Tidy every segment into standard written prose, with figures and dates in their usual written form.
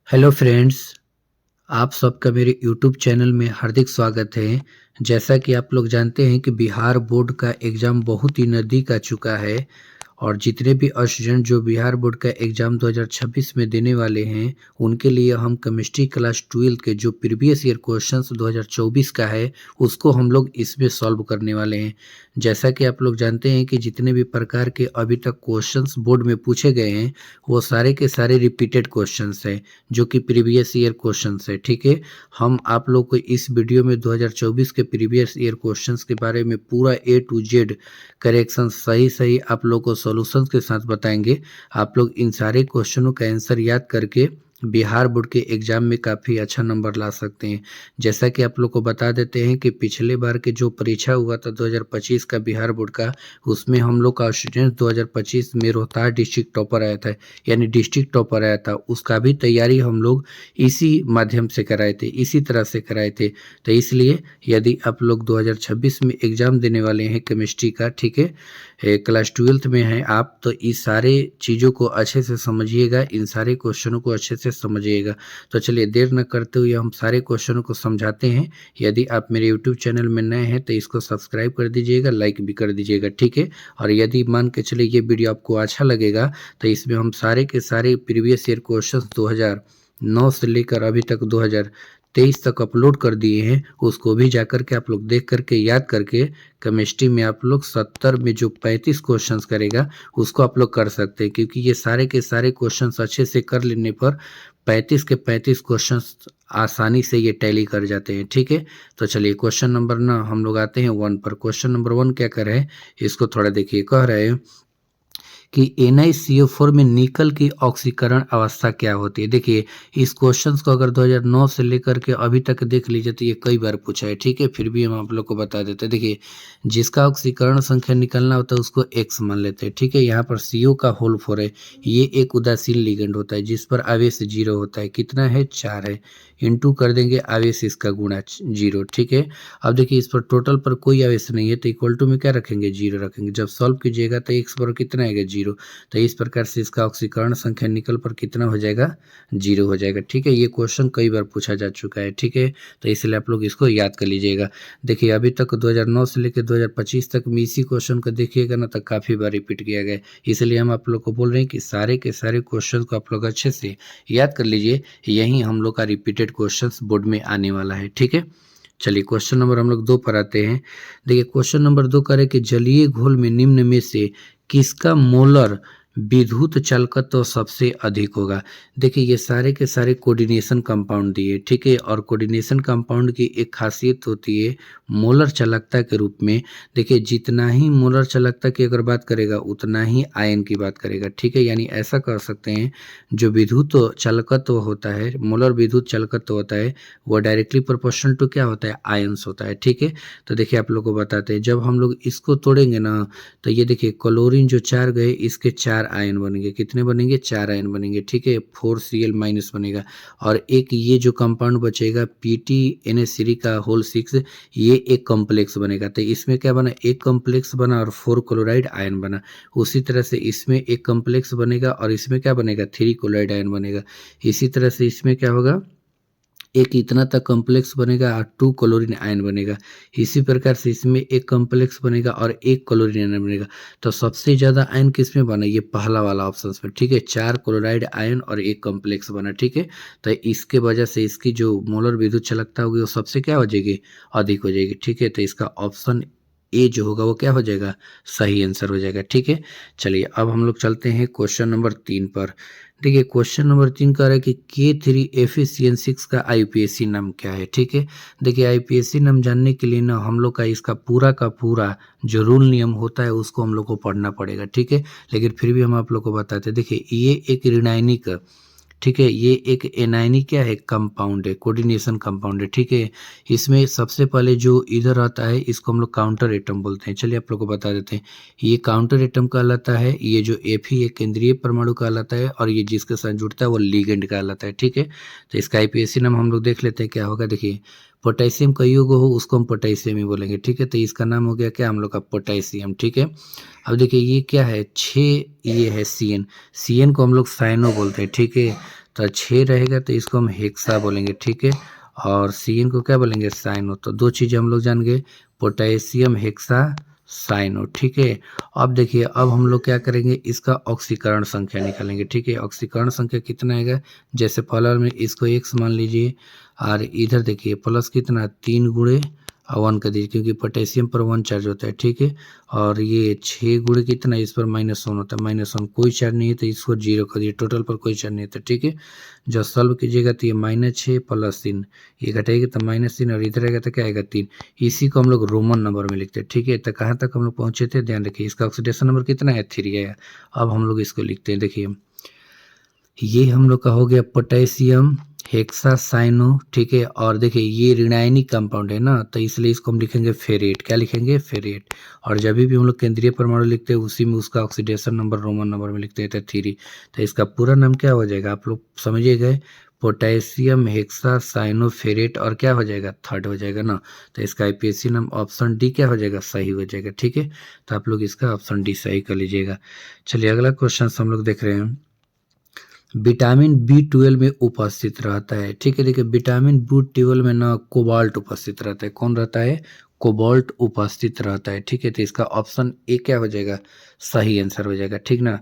Hello friends, आप सबका मेरे यूट्यूब चैनल में हार्दिक स्वागत है। जैसा कि आप लोग जानते हैं कि बिहार बोर्ड का एग्ज़ाम बहुत ही नज़दीक आ चुका है और जितने भी स्टूडेंट जो बिहार बोर्ड का एग्ज़ाम 2026 में देने वाले हैं, उनके लिए हम केमिस्ट्री क्लास 12 के जो प्रीवियस ईयर क्वेश्चंस 2024 का है, उसको हम लोग इसमें सॉल्व करने वाले हैं। जैसा कि आप लोग जानते हैं कि जितने भी प्रकार के अभी तक क्वेश्चंस बोर्ड में पूछे गए हैं, वो सारे के सारे रिपीटेड क्वेश्चंस हैं, जो कि प्रीवियस ईयर क्वेश्चंस है। ठीक है, हम आप लोग को इस वीडियो में 2024 के प्रीवियस ईयर क्वेश्चंस के बारे में पूरा ए टू जेड करेक्शन सही सही आप लोग को सॉल्यूशंस के साथ बताएंगे। आप लोग इन सारे क्वेश्चनों का आंसर याद करके बिहार बोर्ड के एग्ज़ाम में काफ़ी अच्छा नंबर ला सकते हैं। जैसा कि आप लोग को बता देते हैं कि पिछले बार के जो परीक्षा हुआ था 2025 का बिहार बोर्ड का, उसमें हम लोग का स्टूडेंट 2025 में रोहतास डिस्ट्रिक्ट टॉपर आया था, यानी डिस्ट्रिक्ट टॉपर आया था। उसका भी तैयारी हम लोग इसी माध्यम से कराए थे, इसी तरह से कराए थे। तो इसलिए यदि आप लोग 2026 में एग्ज़ाम देने वाले हैं केमिस्ट्री का, ठीक है, क्लास 12th में हैं आप, तो इस सारे चीज़ों को अच्छे से समझिएगा, इन सारे क्वेश्चनों को अच्छे से समझिएगा। तो चलिए देर न करते हुए हम सारे क्वेश्चनों को समझाते हैं। यदि आप मेरे यूट्यूब चैनल में नए हैं तो इसको सब्सक्राइब कर दीजिएगा, लाइक भी कर दीजिएगा, ठीक है। और यदि मान के चलिए ये वीडियो आपको अच्छा लगेगा तो इसमें हम सारे के सारे प्रीवियस ईयर क्वेश्चंस 2009 से लेकर अभी तक 2023 तक अपलोड कर दिए हैं। उसको भी जाकर के आप लोग देख करके याद करके केमिस्ट्री में आप लोग 70 में जो 35 क्वेश्चंस करेगा उसको आप लोग कर सकते हैं, क्योंकि ये सारे के सारे क्वेश्चंस अच्छे से कर लेने पर 35 के 35 क्वेश्चंस आसानी से ये टैली कर जाते हैं, ठीक है। तो चलिए क्वेश्चन नंबर ना हम लोग आते हैं 1 पर। क्वेश्चन नंबर 1 क्या कर रहे हैं, इसको थोड़ा देखिए। कह रहे हैं कि NiCO4 में निकल की ऑक्सीकरण अवस्था क्या होती है। देखिए, इस क्वेश्चंस को अगर 2009 से लेकर के अभी तक देख लीजिए तो ये कई बार पूछा है, ठीक है। फिर भी हम आप लोग को बता देते हैं। देखिए, जिसका ऑक्सीकरण संख्या निकलना होता है उसको x मान लेते हैं, ठीक है। यहाँ पर CO का होल 4 है, ये एक उदासीन लिगेंड होता है जिस पर आवेश 0 होता है। कितना है, 4 है। इंटू कर देंगे आवेश इसका गुणा 0, ठीक है। अब देखिए, इस पर टोटल पर कोई आवेश नहीं है तो इक्वल टू में क्या रखेंगे, 0 रखेंगे। जब सॉल्व कीजिएगा तो x पर कितना आएगा, 0। तो इस प्रकार से इसका ऑक्सीकरण संख्या निकल पर कितना हो जाएगा, 0 हो जाएगा, ठीक है। ये क्वेश्चन कई बार पूछा जा चुका है, ठीक है। तो इसलिए आप लोग इसको याद कर लीजिएगा। देखिए, अभी तक 2009 से लेकर 2025 तक में इसी क्वेश्चन को देखिएगा ना तो काफ़ी बार रिपीट किया गया है। इसलिए हम आप लोग को बोल रहे हैं कि सारे के सारे क्वेश्चन को आप लोग अच्छे से याद कर लीजिए। यही हम लोग का रिपीटेड क्वेश्चन बोर्ड में आने वाला है, ठीक है। चलिए क्वेश्चन नंबर हम लोग 2 पर आते हैं। देखिए, क्वेश्चन नंबर 2 कह रहे कि जलीय घोल में निम्न में से किसका मोलर विद्युत चालकत्व सबसे अधिक होगा। देखिए, ये सारे के सारे कोऑर्डिनेशन कंपाउंड दिए, ठीक है। और कोऑर्डिनेशन कंपाउंड की एक खासियत होती है मोलर चालकता के रूप में। देखिए, जितना ही मोलर चालकता की अगर बात करेगा उतना ही आयन की बात करेगा, ठीक है। यानी ऐसा कर सकते हैं, जो विद्युत चालकत्व होता है, मोलर विद्युत चालकत्व होता है, वो डायरेक्टली प्रोपोर्शनल टू क्या होता है, आयंस होता है, ठीक है। तो देखिए, आप लोग को बताते हैं, जब हम लोग इसको तोड़ेंगे ना तो ये देखिए क्लोरीन जो 4 गए, इसके 4 आयन बनेंगे। कितने बनेंगे, 4 आयन बनेंगे, ठीक है। 4Cl माइनस बनेगा। और एक ये जो कंपाउंड बचेगा PTNA3 का होल 6, ये एक कॉम्प्लेक्स बनेगा। तो इसमें क्या बना, एक कॉम्प्लेक्स बना और 4 क्लोराइड आयन बना। उसी तरह से इसमें एक कॉम्प्लेक्स बनेगा और इसमें क्या बनेगा, 3 क्लोराइड आयन बनेगा। इसी तरह से इसमें क्या होगा, एक इतना तक कॉम्प्लेक्स बनेगा और 2 क्लोरीन आयन बनेगा। इसी प्रकार से इसमें एक कॉम्प्लेक्स बनेगा और एक क्लोरीन आयन बनेगा। तो सबसे ज़्यादा आयन किसमें बना, ये पहला वाला ऑप्शन में, ठीक है। 4 क्लोराइड आयन और एक कॉम्प्लेक्स बना, ठीक है। तो इसके वजह से इसकी जो मोलर विद्युत चालकता होगी वो सबसे क्या हो जाएगी, अधिक हो जाएगी, ठीक है। तो इसका ऑप्शन ए जो होगा वो क्या हो जाएगा, सही आंसर हो जाएगा, ठीक है। चलिए अब हम लोग चलते हैं क्वेश्चन नंबर 3 पर। देखिए, क्वेश्चन नंबर 3 कह रहा है कि K3FeCN6 का IUPAC नाम क्या है, ठीक है। देखिए, IUPAC नाम जानने के लिए ना हम लोग का इसका पूरा का पूरा जो रूल नियम होता है उसको हम लोग को पढ़ना पड़ेगा, ठीक है। लेकिन फिर भी हम आप लोग को बताते हैं। देखिए, ये एक ऋणायनिक, ठीक है, ये एक एनायनिक क्या है, कंपाउंड है, कोऑर्डिनेशन कंपाउंड है, ठीक है। इसमें सबसे पहले जो इधर आता है इसको हम लोग काउंटर एटम बोलते हैं। चलिए आप लोग को बता देते हैं, ये काउंटर एटम कहलाता है। ये जो Fe एक केंद्रीय परमाणु कहलाता है और ये जिसके साथ जुड़ता है वो लिगेंड कहलाता है, ठीक है। तो इसका IUPAC नाम हम लोग देख लेते हैं क्या होगा। देखिए, पोटेशियम का युग हो उसको हम पोटेशियम ही बोलेंगे, ठीक है। तो इसका नाम हो गया क्या, हम लोग का पोटेशियम, ठीक है। अब देखिए, ये क्या है, 6, ये है CN। CN को हम लोग साइनो बोलते हैं, ठीक है। तो 6 रहेगा तो इसको हम हेक्सा बोलेंगे, ठीक है। और CN को क्या बोलेंगे, साइनो। तो 2 चीज़ें हम लोग जान गए, पोटेशियम हेक्सा साइनो, ठीक है। अब देखिए, अब हम लोग क्या करेंगे, इसका ऑक्सीकरण संख्या निकालेंगे, ठीक है। ऑक्सीकरण संख्या कितना आएगा, जैसे पहले में इसको x मान लीजिए, और इधर देखिए प्लस कितना 3 गुणे 1 कर दीजिए, क्योंकि पोटेशियम पर 1 चार्ज होता है, ठीक है। और ये 6 गुणे कितना, इस पर -1 होता है, -1 कोई चार्ज नहीं है तो इसको 0 कर दीजिए, टोटल पर कोई चार्ज नहीं है, ठीक है। जब सॉल्व कीजिएगा तो ये -6 + 3, ये घटाएगा तो -3, और इधर आएगा तो क्या आएगा 3। इसी को हम लोग रोमन नंबर में लिखते हैं, ठीक है। तो कहाँ तक हम लोग पहुँचे थे, ध्यान रखिए, इसका ऑक्सीडेशन नंबर कितना है, 3 है। अब हम लोग इसको लिखते हैं, देखिए ये हम लोग का हो गया पोटेशियम हेक्सासाइनो, ठीक है। और देखिए ये ऋणायनिक कंपाउंड है ना, तो इसलिए इसको हम लिखेंगे फेरेट, क्या लिखेंगे, फेरेट। और जब भी हम लोग केंद्रीय परमाणु लिखते हैं उसी में उसका ऑक्सीडेशन नंबर रोमन नंबर में लिखते हैं, तो 3। तो इसका पूरा नाम क्या हो जाएगा, आप लोग समझिए गए, पोटेशियम हेक्सासाइनोफेरेट, और क्या हो जाएगा, 3rd हो जाएगा ना। तो इसका IPSC नाम ऑप्शन डी क्या हो जाएगा, सही हो जाएगा, ठीक है। तो आप लोग इसका ऑप्शन डी सही कर लीजिएगा। चलिए अगला क्वेश्चन हम लोग देख रहे हैं, विटामिन B12 में उपस्थित रहता है, ठीक है। देखिए विटामिन B12 में ना कोबाल्ट उपस्थित रहता है, कौन रहता है, कोबाल्ट उपस्थित रहता है, ठीक है। तो इसका ऑप्शन ए क्या हो जाएगा, सही आंसर हो जाएगा, ठीक ना।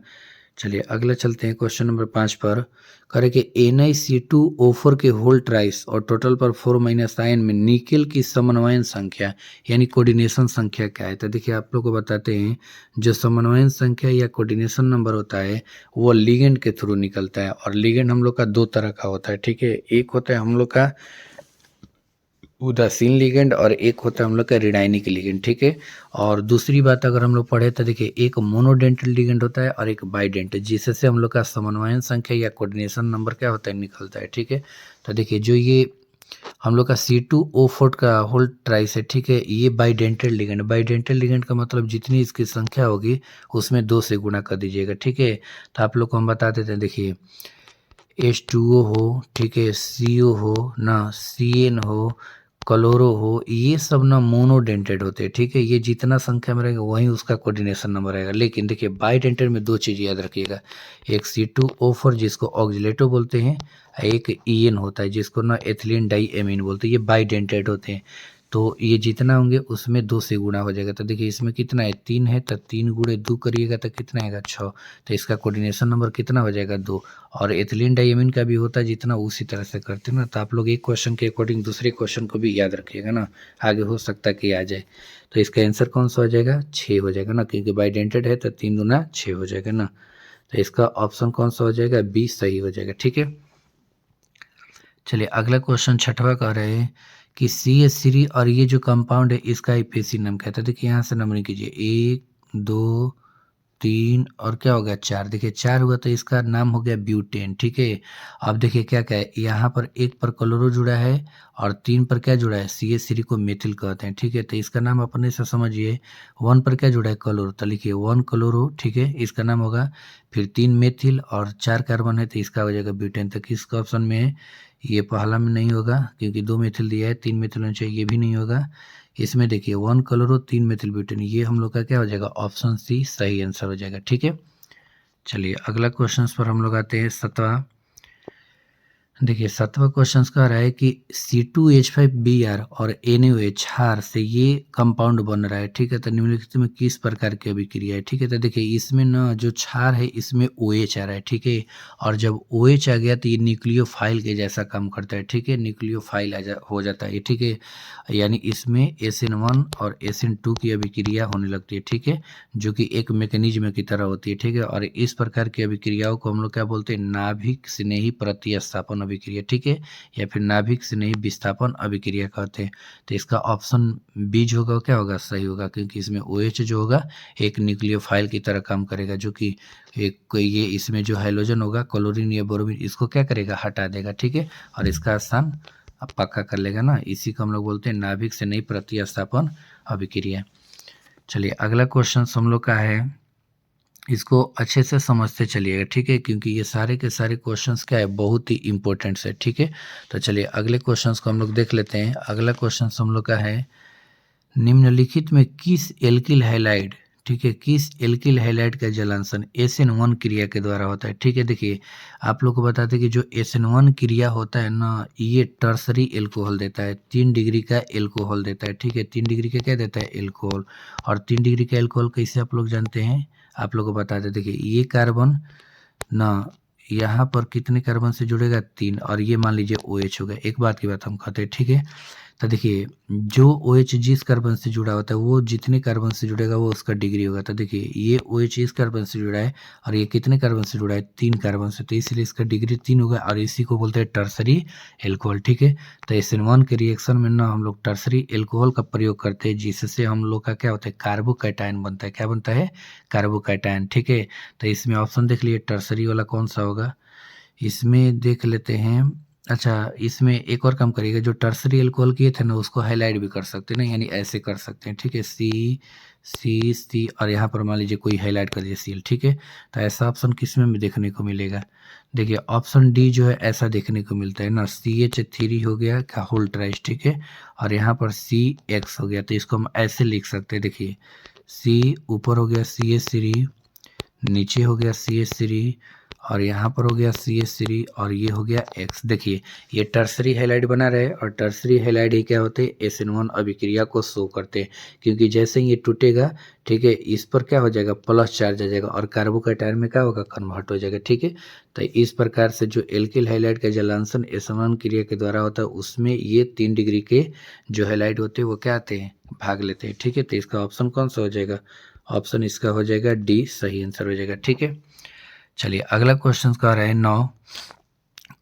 चलिए अगला चलते हैं क्वेश्चन नंबर 5 पर। करें कि NiC2O4 के होल ट्राइस और टोटल पर 4 आयन में निकेल की समन्वयन संख्या यानी कोऑर्डिनेशन संख्या क्या है। तो देखिए आप लोग को बताते हैं, जो समन्वयन संख्या या कोऑर्डिनेशन नंबर होता है वो लिगेंड के थ्रू निकलता है, और लिगेंड हम लोग का 2 तरह का होता है, ठीक है। एक होता है हम लोग का उदासीन लिगेंड, और एक होता है हम लोग का ऋणायनिक लिगेंड, ठीक है। और दूसरी बात अगर हम लोग पढ़े तो देखिए एक मोनोडेंटल लिगेंड होता है और एक बाइडेंटल, जिससे हम लोग का समन्वयन संख्या या कोऑर्डिनेशन नंबर क्या होता है, निकलता है, ठीक है। तो देखिए जो ये हम लोग का C2O4 का होल ट्राइस है, ठीक है, ये बाइडेंटल लिगेंड। बाइडेंटल लिगेंड का मतलब जितनी इसकी संख्या होगी उसमें 2 से गुणा कर दीजिएगा, ठीक है। तो आप लोग को हम बता देते हैं, देखिए H2O हो, ठीक है, CO हो ना, CN हो, क्लोरो हो, ये सब ना मोनोडेंटेड होते हैं, ठीक है। ये जितना संख्या में रहेगा वही उसका कोऑर्डिनेशन नंबर रहेगा। लेकिन देखिए बाइडेंटेड में 2 चीज़ याद रखिएगा, एक C2O4 जिसको ऑक्जिलेटो बोलते हैं, एक EN होता है जिसको ना एथिलीन डाई एमीन बोलते हैं, ये बाइडेंटेड होते हैं। तो ये जितना होंगे उसमें 2 से गुणा हो जाएगा। तो देखिए इसमें कितना है, 3 है, तो 3 गुणे 2 करिएगा तो कितना आएगा, 6। तो इसका कोऑर्डिनेशन नंबर कितना हो जाएगा, 2। और एथिलीन डाइमीन का भी होता है जितना, उसी तरह से करते हैं ना। तो आप लोग एक क्वेश्चन के अकॉर्डिंग दूसरे क्वेश्चन को भी याद रखिएगा ना, आगे हो सकता है कि आ जाए। तो इसका आंसर कौन सा हो जाएगा, 6 हो जाएगा ना, क्योंकि बाइडेंटेड है तो 3 दूना 6 हो जाएगा ना। तो इसका ऑप्शन कौन सा हो जाएगा, बी सही हो जाएगा, ठीक है। चलिए अगला क्वेश्चन 6वां कह रहे हैं कि CH3 और ये जो कंपाउंड है इसका IPSC नाम क्या था। देखिए यहाँ से नंबरिंग कीजिए, 1 2 3 और क्या हो गया, 4। देखिए 4 हुआ तो इसका नाम हो गया ब्यूटेन, ठीक है। अब देखिए क्या क्या है, यहाँ पर 1 पर क्लोरो जुड़ा है और 3 पर क्या जुड़ा है, CH3 को मेथिल कहते हैं, ठीक है। तो इसका नाम अपने से समझिए, 1 पर क्या जुड़ा है, क्लोरो, तो लिखिए 1 क्लोरो, ठीक है, इसका नाम होगा। फिर 3 मेथिल और 4 कार्बन है तो इसका हो जाएगा ब्यूटेन। तो किसका ऑप्शन में है, ये पहला में नहीं होगा क्योंकि 2 मेथिल दिया है, 3 मेथिल होना चाहिए, ये भी नहीं होगा। इसमें देखिए 1 क्लोरो 3 मेथिल ब्यूटेन, ये हम लोग का क्या हो जाएगा, ऑप्शन सी सही आंसर हो जाएगा, ठीक है। चलिए अगला क्वेश्चन पर हम लोग आते हैं 7वां। देखिए 7वां क्वेश्चन कह रहा है कि C2H5Br और NaOH क्षार से ये कंपाउंड बन रहा है, ठीक है। तो निम्नलिखित में किस प्रकार की अभिक्रिया है, ठीक है। तो देखिए इसमें ना जो क्षार है इसमें OH आ रहा है, ठीक है। और जब OH आ गया तो ये न्यूक्लियोफाइल के जैसा काम करता है, ठीक है, न्यूक्लियोफाइल हो जाता है, ठीक है। यानी इसमें SN1 और SN2 की अभिक्रिया होने लगती है, ठीक है, जो कि एक मैकेनिज्म की तरह होती है, ठीक है। और इस प्रकार की अभिक्रियाओं को हम लोग क्या बोलते हैं, नाभिक स्नेही प्रतिस्थापन अभिक्रिया, ठीक है, या फिर नाभिक स्नेही विस्थापन अभिक्रिया कहते हैं। तो इसका ऑप्शन बी जो होगा क्या होगा, सही होगा, क्योंकि इसमें OH जो होगा एक न्यूक्लियोफाइल की तरह काम करेगा, जो कि एक ये इसमें जो हाइड्रोजन होगा क्लोरीन या ब्रोमीन इसको क्या करेगा, हटा देगा, ठीक है, और इसका स्थान अब पक्का कर लेगा ना। इसी को हम लोग बोलते हैं नाभिक स्नेही प्रतिस्थापन अभिक्रिया। चलिए अगला क्वेश्चन हम लोग का है, इसको अच्छे से समझते चलिएगा, ठीक है, क्योंकि ये सारे के सारे क्वेश्चंस क्या है, बहुत ही इंपॉर्टेंट है, ठीक है। तो चलिए अगले क्वेश्चंस को हम लोग देख लेते हैं। अगला क्वेश्चन हम लोग का है, निम्नलिखित में किस एल्किल हैलाइड, ठीक है, किस एल्किल हैलाइड का जलांशन SN1 क्रिया के द्वारा होता है। ठीक है, देखिए आप लोग को बताते हैं कि जो SN1 क्रिया होता है ना, ये टर्सरी एल्कोहल देता है, 3 डिग्री का एल्कोहल देता है। ठीक है, 3 डिग्री का क्या देता है, एल्कोहल। और 3 डिग्री का एल्कोहल कैसे आप लोग जानते हैं, आप लोग को बताते हैं। देखिए ये कार्बन ना यहाँ पर कितने कार्बन से जुड़ेगा, 3, और ये मान लीजिए OH हो गया। एक बात की बात हम कहते हैं, ठीक है। तो देखिए जो OH जिस कार्बन से जुड़ा होता है वो जितने कार्बन से जुड़ेगा वो उसका डिग्री होगा। तो देखिए ये OH इस कार्बन से जुड़ा है और ये कितने कार्बन से जुड़ा है, 3 कार्बन से, तो इसलिए इसका डिग्री 3 होगा और इसी को बोलते हैं टर्सरी एल्कोहल। ठीक है, तो SN1 के रिएक्शन में ना हम लोग टर्सरी एल्कोहल का प्रयोग करते हैं, जिससे हम लोग का क्या होता है, कार्बोकैटायन बनता है। क्या बनता है, कार्बोकैटायन। ठीक है, तो इसमें ऑप्शन देख लिए टर्सरी वाला कौन सा होगा, इसमें देख लेते हैं। अच्छा, इसमें एक और काम करिएगा, जो टर्सरी अल्कोहल किए थे ना उसको हाईलाइट भी कर सकते हैं ना, यानी ऐसे कर सकते हैं। ठीक है, सी और यहाँ पर मान लीजिए कोई हाईलाइट कर दिया Cl। ठीक है, तो ऐसा ऑप्शन किस में भी देखने को मिलेगा, देखिए ऑप्शन डी जो है ऐसा देखने को मिलता है ना, CH3 हो गया क्या, होल ट्राइस। ठीक है, और यहाँ पर CX हो गया, तो इसको हम ऐसे लिख सकते हैं। देखिए C ऊपर हो गया CH3, नीचे हो गया CH3 और यहाँ पर हो गया CH3 और ये हो गया X। देखिए ये टर्सरी हैलाइड बना रहे और टर्सरी हैलाइड ही क्या होते हैं, SN1 अभिक्रिया को शो करते हैं, क्योंकि जैसे ही ये टूटेगा, ठीक है, इस पर क्या हो जाएगा, प्लस चार्ज आ जाएगा और कार्बोकैटायन में क्या होगा, कन्वर्ट हो जाएगा। ठीक है, तो इस प्रकार से जो एल्किल हैलाइड का जलांशन SN1 क्रिया के द्वारा होता है उसमें ये 3 डिग्री के जो हैलाइड होते हैं वो क्या आते हैं, भाग लेते हैं। ठीक है, तो इसका ऑप्शन कौन सा हो जाएगा, ऑप्शन इसका हो जाएगा डी, सही आंसर हो जाएगा। ठीक है, चलिए अगला क्वेश्चन का रहा है 9,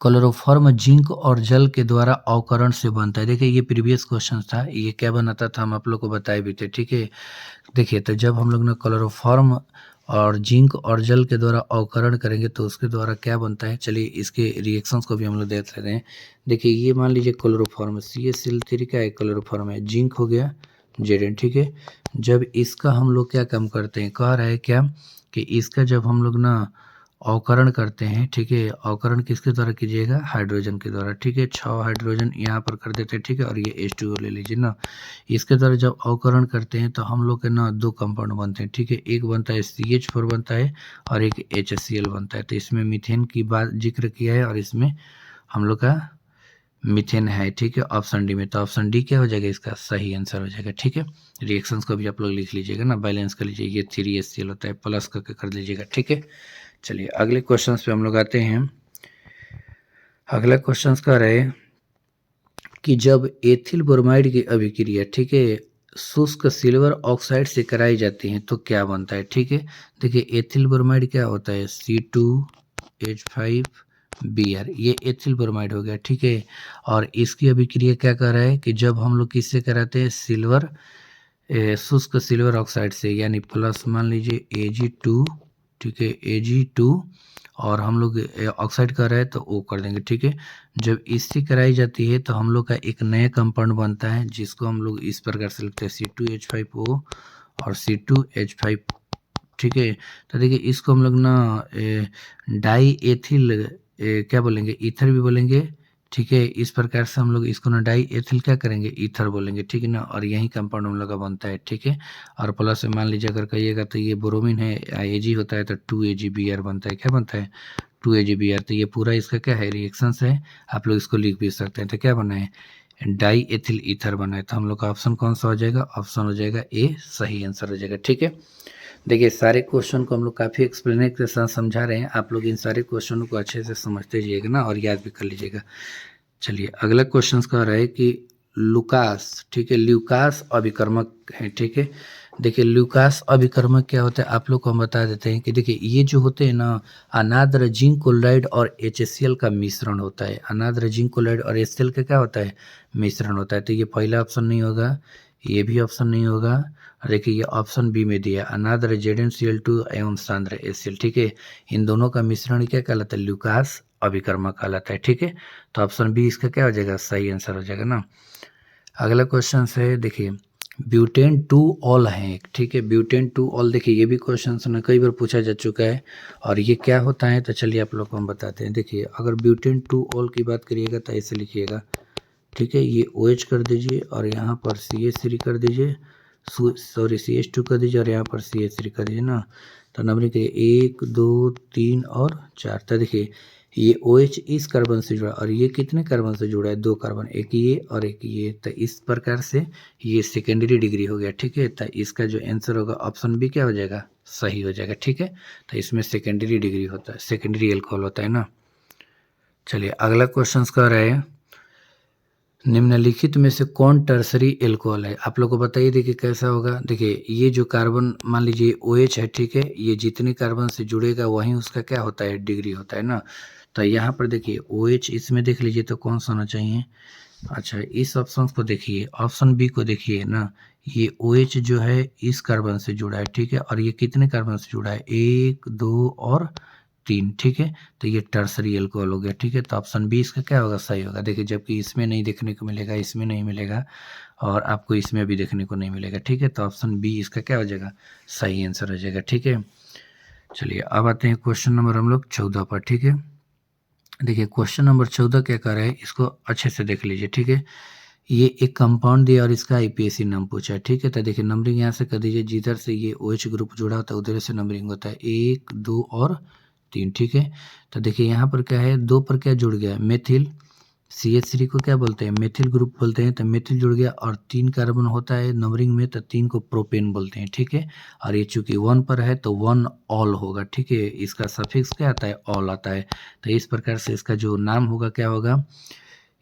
क्लोरोफॉर्म जिंक और जल के द्वारा अवकरण से बनता है। देखिए ये प्रीवियस क्वेश्चन था, ये क्या बनाता था हम आप लोग को बताए भी थे। ठीक है, देखिए तो जब हम लोग ने क्लोरोफॉर्म और जिंक और जल के द्वारा अवकरण करेंगे तो उसके द्वारा क्या बनता है, चलिए इसके रिएक्शंस को भी हम लोग देख लेते हैं। देखिए ये मान लीजिए क्लोरोफॉर्म, CaCl3 का एक क्लोरोफॉर्म है, जिंक हो गया Zn। ठीक है, जब इसका हम लोग क्या काम करते हैं, कह रहा है क्या कि इसका जब हम लोग ना अवकरण करते हैं, ठीक है, अवकरण किसके द्वारा कीजिएगा, हाइड्रोजन के द्वारा। ठीक है, 6 हाइड्रोजन यहाँ पर कर देते हैं। ठीक है, और ये H2O ले लीजिए ना, इसके द्वारा जब अवकरण करते हैं तो हम लोग के ना 2 कंपाउंड बनते हैं। ठीक है, एक बनता है CH4 बनता है और एक HCl बनता है। तो इसमें मीथेन की बात जिक्र किया है और इसमें हम लोग का मीथेन है। ठीक है, ऑप्शन डी में, तो ऑप्शन डी क्या हो जाएगा, इसका सही आंसर हो जाएगा। ठीक है, रिएक्शंस को भी आप लोग लिख लीजिएगा ना, बैलेंस कर लीजिए, ये 3HCl होता है, प्लस करके कर लीजिएगा। ठीक है, चलिए अगले क्वेश्चंस पे हम लोग आते हैं। अगला क्वेश्चंस का रहे कि जब एथिल ब्रोमाइड की अभिक्रिया, ठीक है, शुष्क सिल्वर ऑक्साइड से कराई जाती है तो क्या बनता है। ठीक है, देखिए एथिल ब्रोमाइड क्या होता है, C2H5Br, ये एथिल ब्रोमाइड हो गया। ठीक है, और इसकी अभिक्रिया क्या कर रहा है कि जब हम लोग किससे कराते हैं, सिल्वर शुष्क सिल्वर ऑक्साइड से, यानी प्लस मान लीजिए Ag2। ठीक है, Ag2 और हम लोग ऑक्साइड कर रहे हैं तो O कर देंगे। ठीक है, जब इससे कराई जाती है तो हम लोग का एक नया कंपाउंड बनता है जिसको हम लोग इस प्रकार से लिखते हैं C2H5O और C2H5। ठीक है, तो देखिए इसको हम लोग ना डाई एथिल क्या बोलेंगे, ईथर भी बोलेंगे। ठीक है, इस प्रकार से हम लोग इसको ना डाई एथिल क्या करेंगे, ईथर बोलेंगे। ठीक है ना, और यही कंपाउंड हम लोग का बनता है। ठीक है, और प्लस में मान लीजिए अगर कहिएगा तो ये ब्रोमीन है, Ag होता है तो 2AgBr बनता है। क्या बनता है, 2AgBr। तो ये पूरा इसका क्या है, रिएक्शंस है, आप लोग इसको लिख भी सकते हैं। तो क्या बना है, डाई एथिल ईथर बना है। तो हम लोग का ऑप्शन कौन सा हो जाएगा, ऑप्शन हो जाएगा ए, सही आंसर हो जाएगा। ठीक है, देखिए सारे क्वेश्चन को हम लोग काफ़ी एक्सप्लेनेट के साथ समझा रहे हैं, आप लोग इन सारे क्वेश्चनों को अच्छे से समझते जाइएगा ना और याद भी कर लीजिएगा। चलिए अगला क्वेश्चन कह रहा है कि लुकास, ठीक है, ल्यूकास अभिकर्मक है। ठीक है, देखिए ल्यूकास अभिकर्मक क्या होता है, आप लोग को हम बता देते हैं कि देखिए ये जो होते हैं ना, अनाद्र जिंक क्लोराइड और HCl का मिश्रण होता है। अनाद्र जिंक क्लोराइड और HCl का क्या होता है, मिश्रण होता है। तो ये पहला ऑप्शन नहीं होगा, ये भी ऑप्शन नहीं होगा। देखिए ये ऑप्शन बी में दिया, अनाद्र ZnCl2 एवं सांद्र HCl। ठीक है, इन दोनों का मिश्रण क्या कहलाता है, ल्यूकास अभिकर्मक कहलाता है। ठीक है, तो ऑप्शन बी इसका क्या हो जाएगा, सही आंसर हो जाएगा ना। अगला क्वेश्चन है, देखिए ब्यूटेन 2 ऑल है। ठीक है, ब्यूटेन 2 ऑल, देखिए ये भी क्वेश्चन ने कई बार पूछा जा चुका है और ये क्या होता है, तो चलिए आप लोग को हम बताते हैं। देखिए अगर ब्यूटेन 2 ऑल की बात करिएगा तो ऐसे लिखिएगा। ठीक है, ये OH कर दीजिए और यहाँ पर CH3 कर दीजिए, सॉरी CH2 कर दीजिए और यहाँ पर CH3 कर दीजिए ना, तो नंबरिंग करिए 1 2 3 और 4। तो देखिए ये OH इस कार्बन से जुड़ा और ये कितने कार्बन से जुड़ा है, 2 कार्बन, एक ये और एक ये। तो इस प्रकार से ये सेकेंडरी डिग्री हो गया, ठीक है। तो इसका जो आंसर होगा ऑप्शन बी क्या हो जाएगा, सही हो जाएगा, ठीक है। तो इसमें सेकेंडरी डिग्री होता है, सेकेंडरी एल्कोहल होता है ना। चलिए अगला क्वेश्चन कह रहे हैं निम्नलिखित में से कौन टर्सरी एल्कोहल है। आप लोग को बताइए, देखिए कैसा होगा। देखिए ये जो कार्बन मान लीजिए OH है, ठीक है, ये जितने कार्बन से जुड़ेगा वहीं उसका क्या होता है, डिग्री होता है ना। तो यहाँ पर देखिए OH इसमें देख लीजिए तो कौन सा होना चाहिए। अच्छा इस ऑप्शन को देखिए, ऑप्शन बी को देखिए ना, ये OH जो है इस कार्बन से जुड़ा है, ठीक है, और ये कितने कार्बन से जुड़ा है, 1 2 और 3, ठीक है। तो ये टर्सरी एल्कोहल हो गया, ठीक है। तो ऑप्शन बी इसका क्या होगा, सही होगा। देखिए जबकि इसमें नहीं देखने को मिलेगा, इसमें नहीं मिलेगा और आपको इसमें भी देखने को नहीं मिलेगा, ठीक है। तो ऑप्शन बी इसका क्या हो जाएगा, सही आंसर हो जाएगा, ठीक है। चलिए अब आते हैं क्वेश्चन नंबर हम लोग 14 पर, ठीक है। देखिए क्वेश्चन नंबर 14 क्या कर रहा है, इसको अच्छे से देख लीजिए, ठीक है। ये एक कंपाउंड दिया और इसका IPAC नाम पूछा है, ठीक है। तो देखिए नंबरिंग यहाँ से कर दीजिए, जिधर से ये OH ग्रुप जुड़ा होता है उधर से नंबरिंग होता है 1 2 और 3, ठीक है। तो देखिए यहाँ पर क्या है, 2 पर क्या जुड़ गया, मेथिल, CH3 को क्या बोलते हैं, मेथिल ग्रुप बोलते हैं। तो मेथिल जुड़ गया और 3 कार्बन होता है नंबरिंग में, तो 3 को प्रोपेन बोलते हैं, ठीक है। और ये चूंकि 1 पर है तो 1 ऑल होगा, ठीक है। इसका सफिक्स क्या आता है, ऑल आता है। तो इस प्रकार से इसका जो नाम होगा क्या होगा,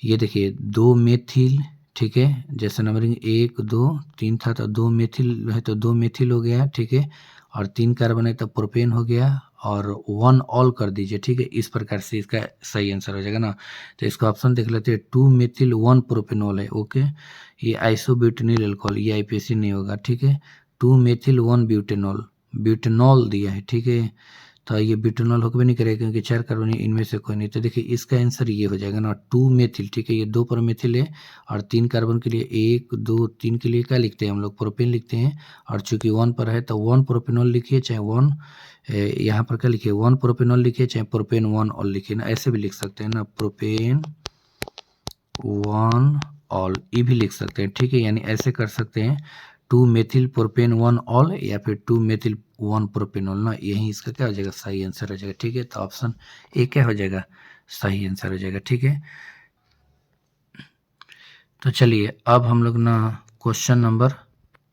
ये देखिए 2 मेथिल, ठीक है। जैसे नंबरिंग 1 2 3 था तो 2 मेथिल है तो 2 मेथिल हो गया, ठीक है। और 3 कार्बन है तो प्रोपेन हो गया और 1 ऑल कर दीजिए, ठीक है। इस प्रकार से इसका सही आंसर हो जाएगा ना। तो इसका ऑप्शन देख लेते हैं, 2 मेथिल 1 प्रोपेनॉल है, ओके। ये आइसोब्यूटेनिल अल्कोहल, ये IPAC नहीं होगा, ठीक है। 2 मेथिल 1 ब्यूटेनॉल, ब्यूटेनॉल दिया है, ठीक है। तो ये ब्यूटेनॉल होकर भी नहीं करेगा क्योंकि 4 कार्बन है, इनमें से कोई नहीं। तो देखिए इसका आंसर ये हो जाएगा ना, 2 मेथिल, ठीक है। ये 2 पर मेथिल है और 3 कार्बन के लिए 1 2 3 के लिए क्या लिखते हैं हम लोग, प्रोपेन लिखते हैं। और चूंकि 1 पर है तो 1 प्रोपेनॉल लिखिए, चाहे 1 यहाँ पर क्या लिखिए, 1 प्रोपेनॉल लिखिए, चाहे प्रोपेन 1 ऑल लिखिए ना, ऐसे भी लिख सकते हैं ना, प्रोपेन 1 ऑल, ये भी लिख सकते हैं, ठीक है। यानी ऐसे कर सकते हैं 2 मेथिल प्रोपेन 1 ऑल या फिर 2 मेथिल 1 प्रोपेनॉल ना, यही इसका क्या हो जाएगा, सही आंसर हो जाएगा, ठीक है। तो ऑप्शन ए क्या हो जाएगा, सही आंसर हो जाएगा, ठीक है। तो चलिए अब हम लोग ना क्वेश्चन नंबर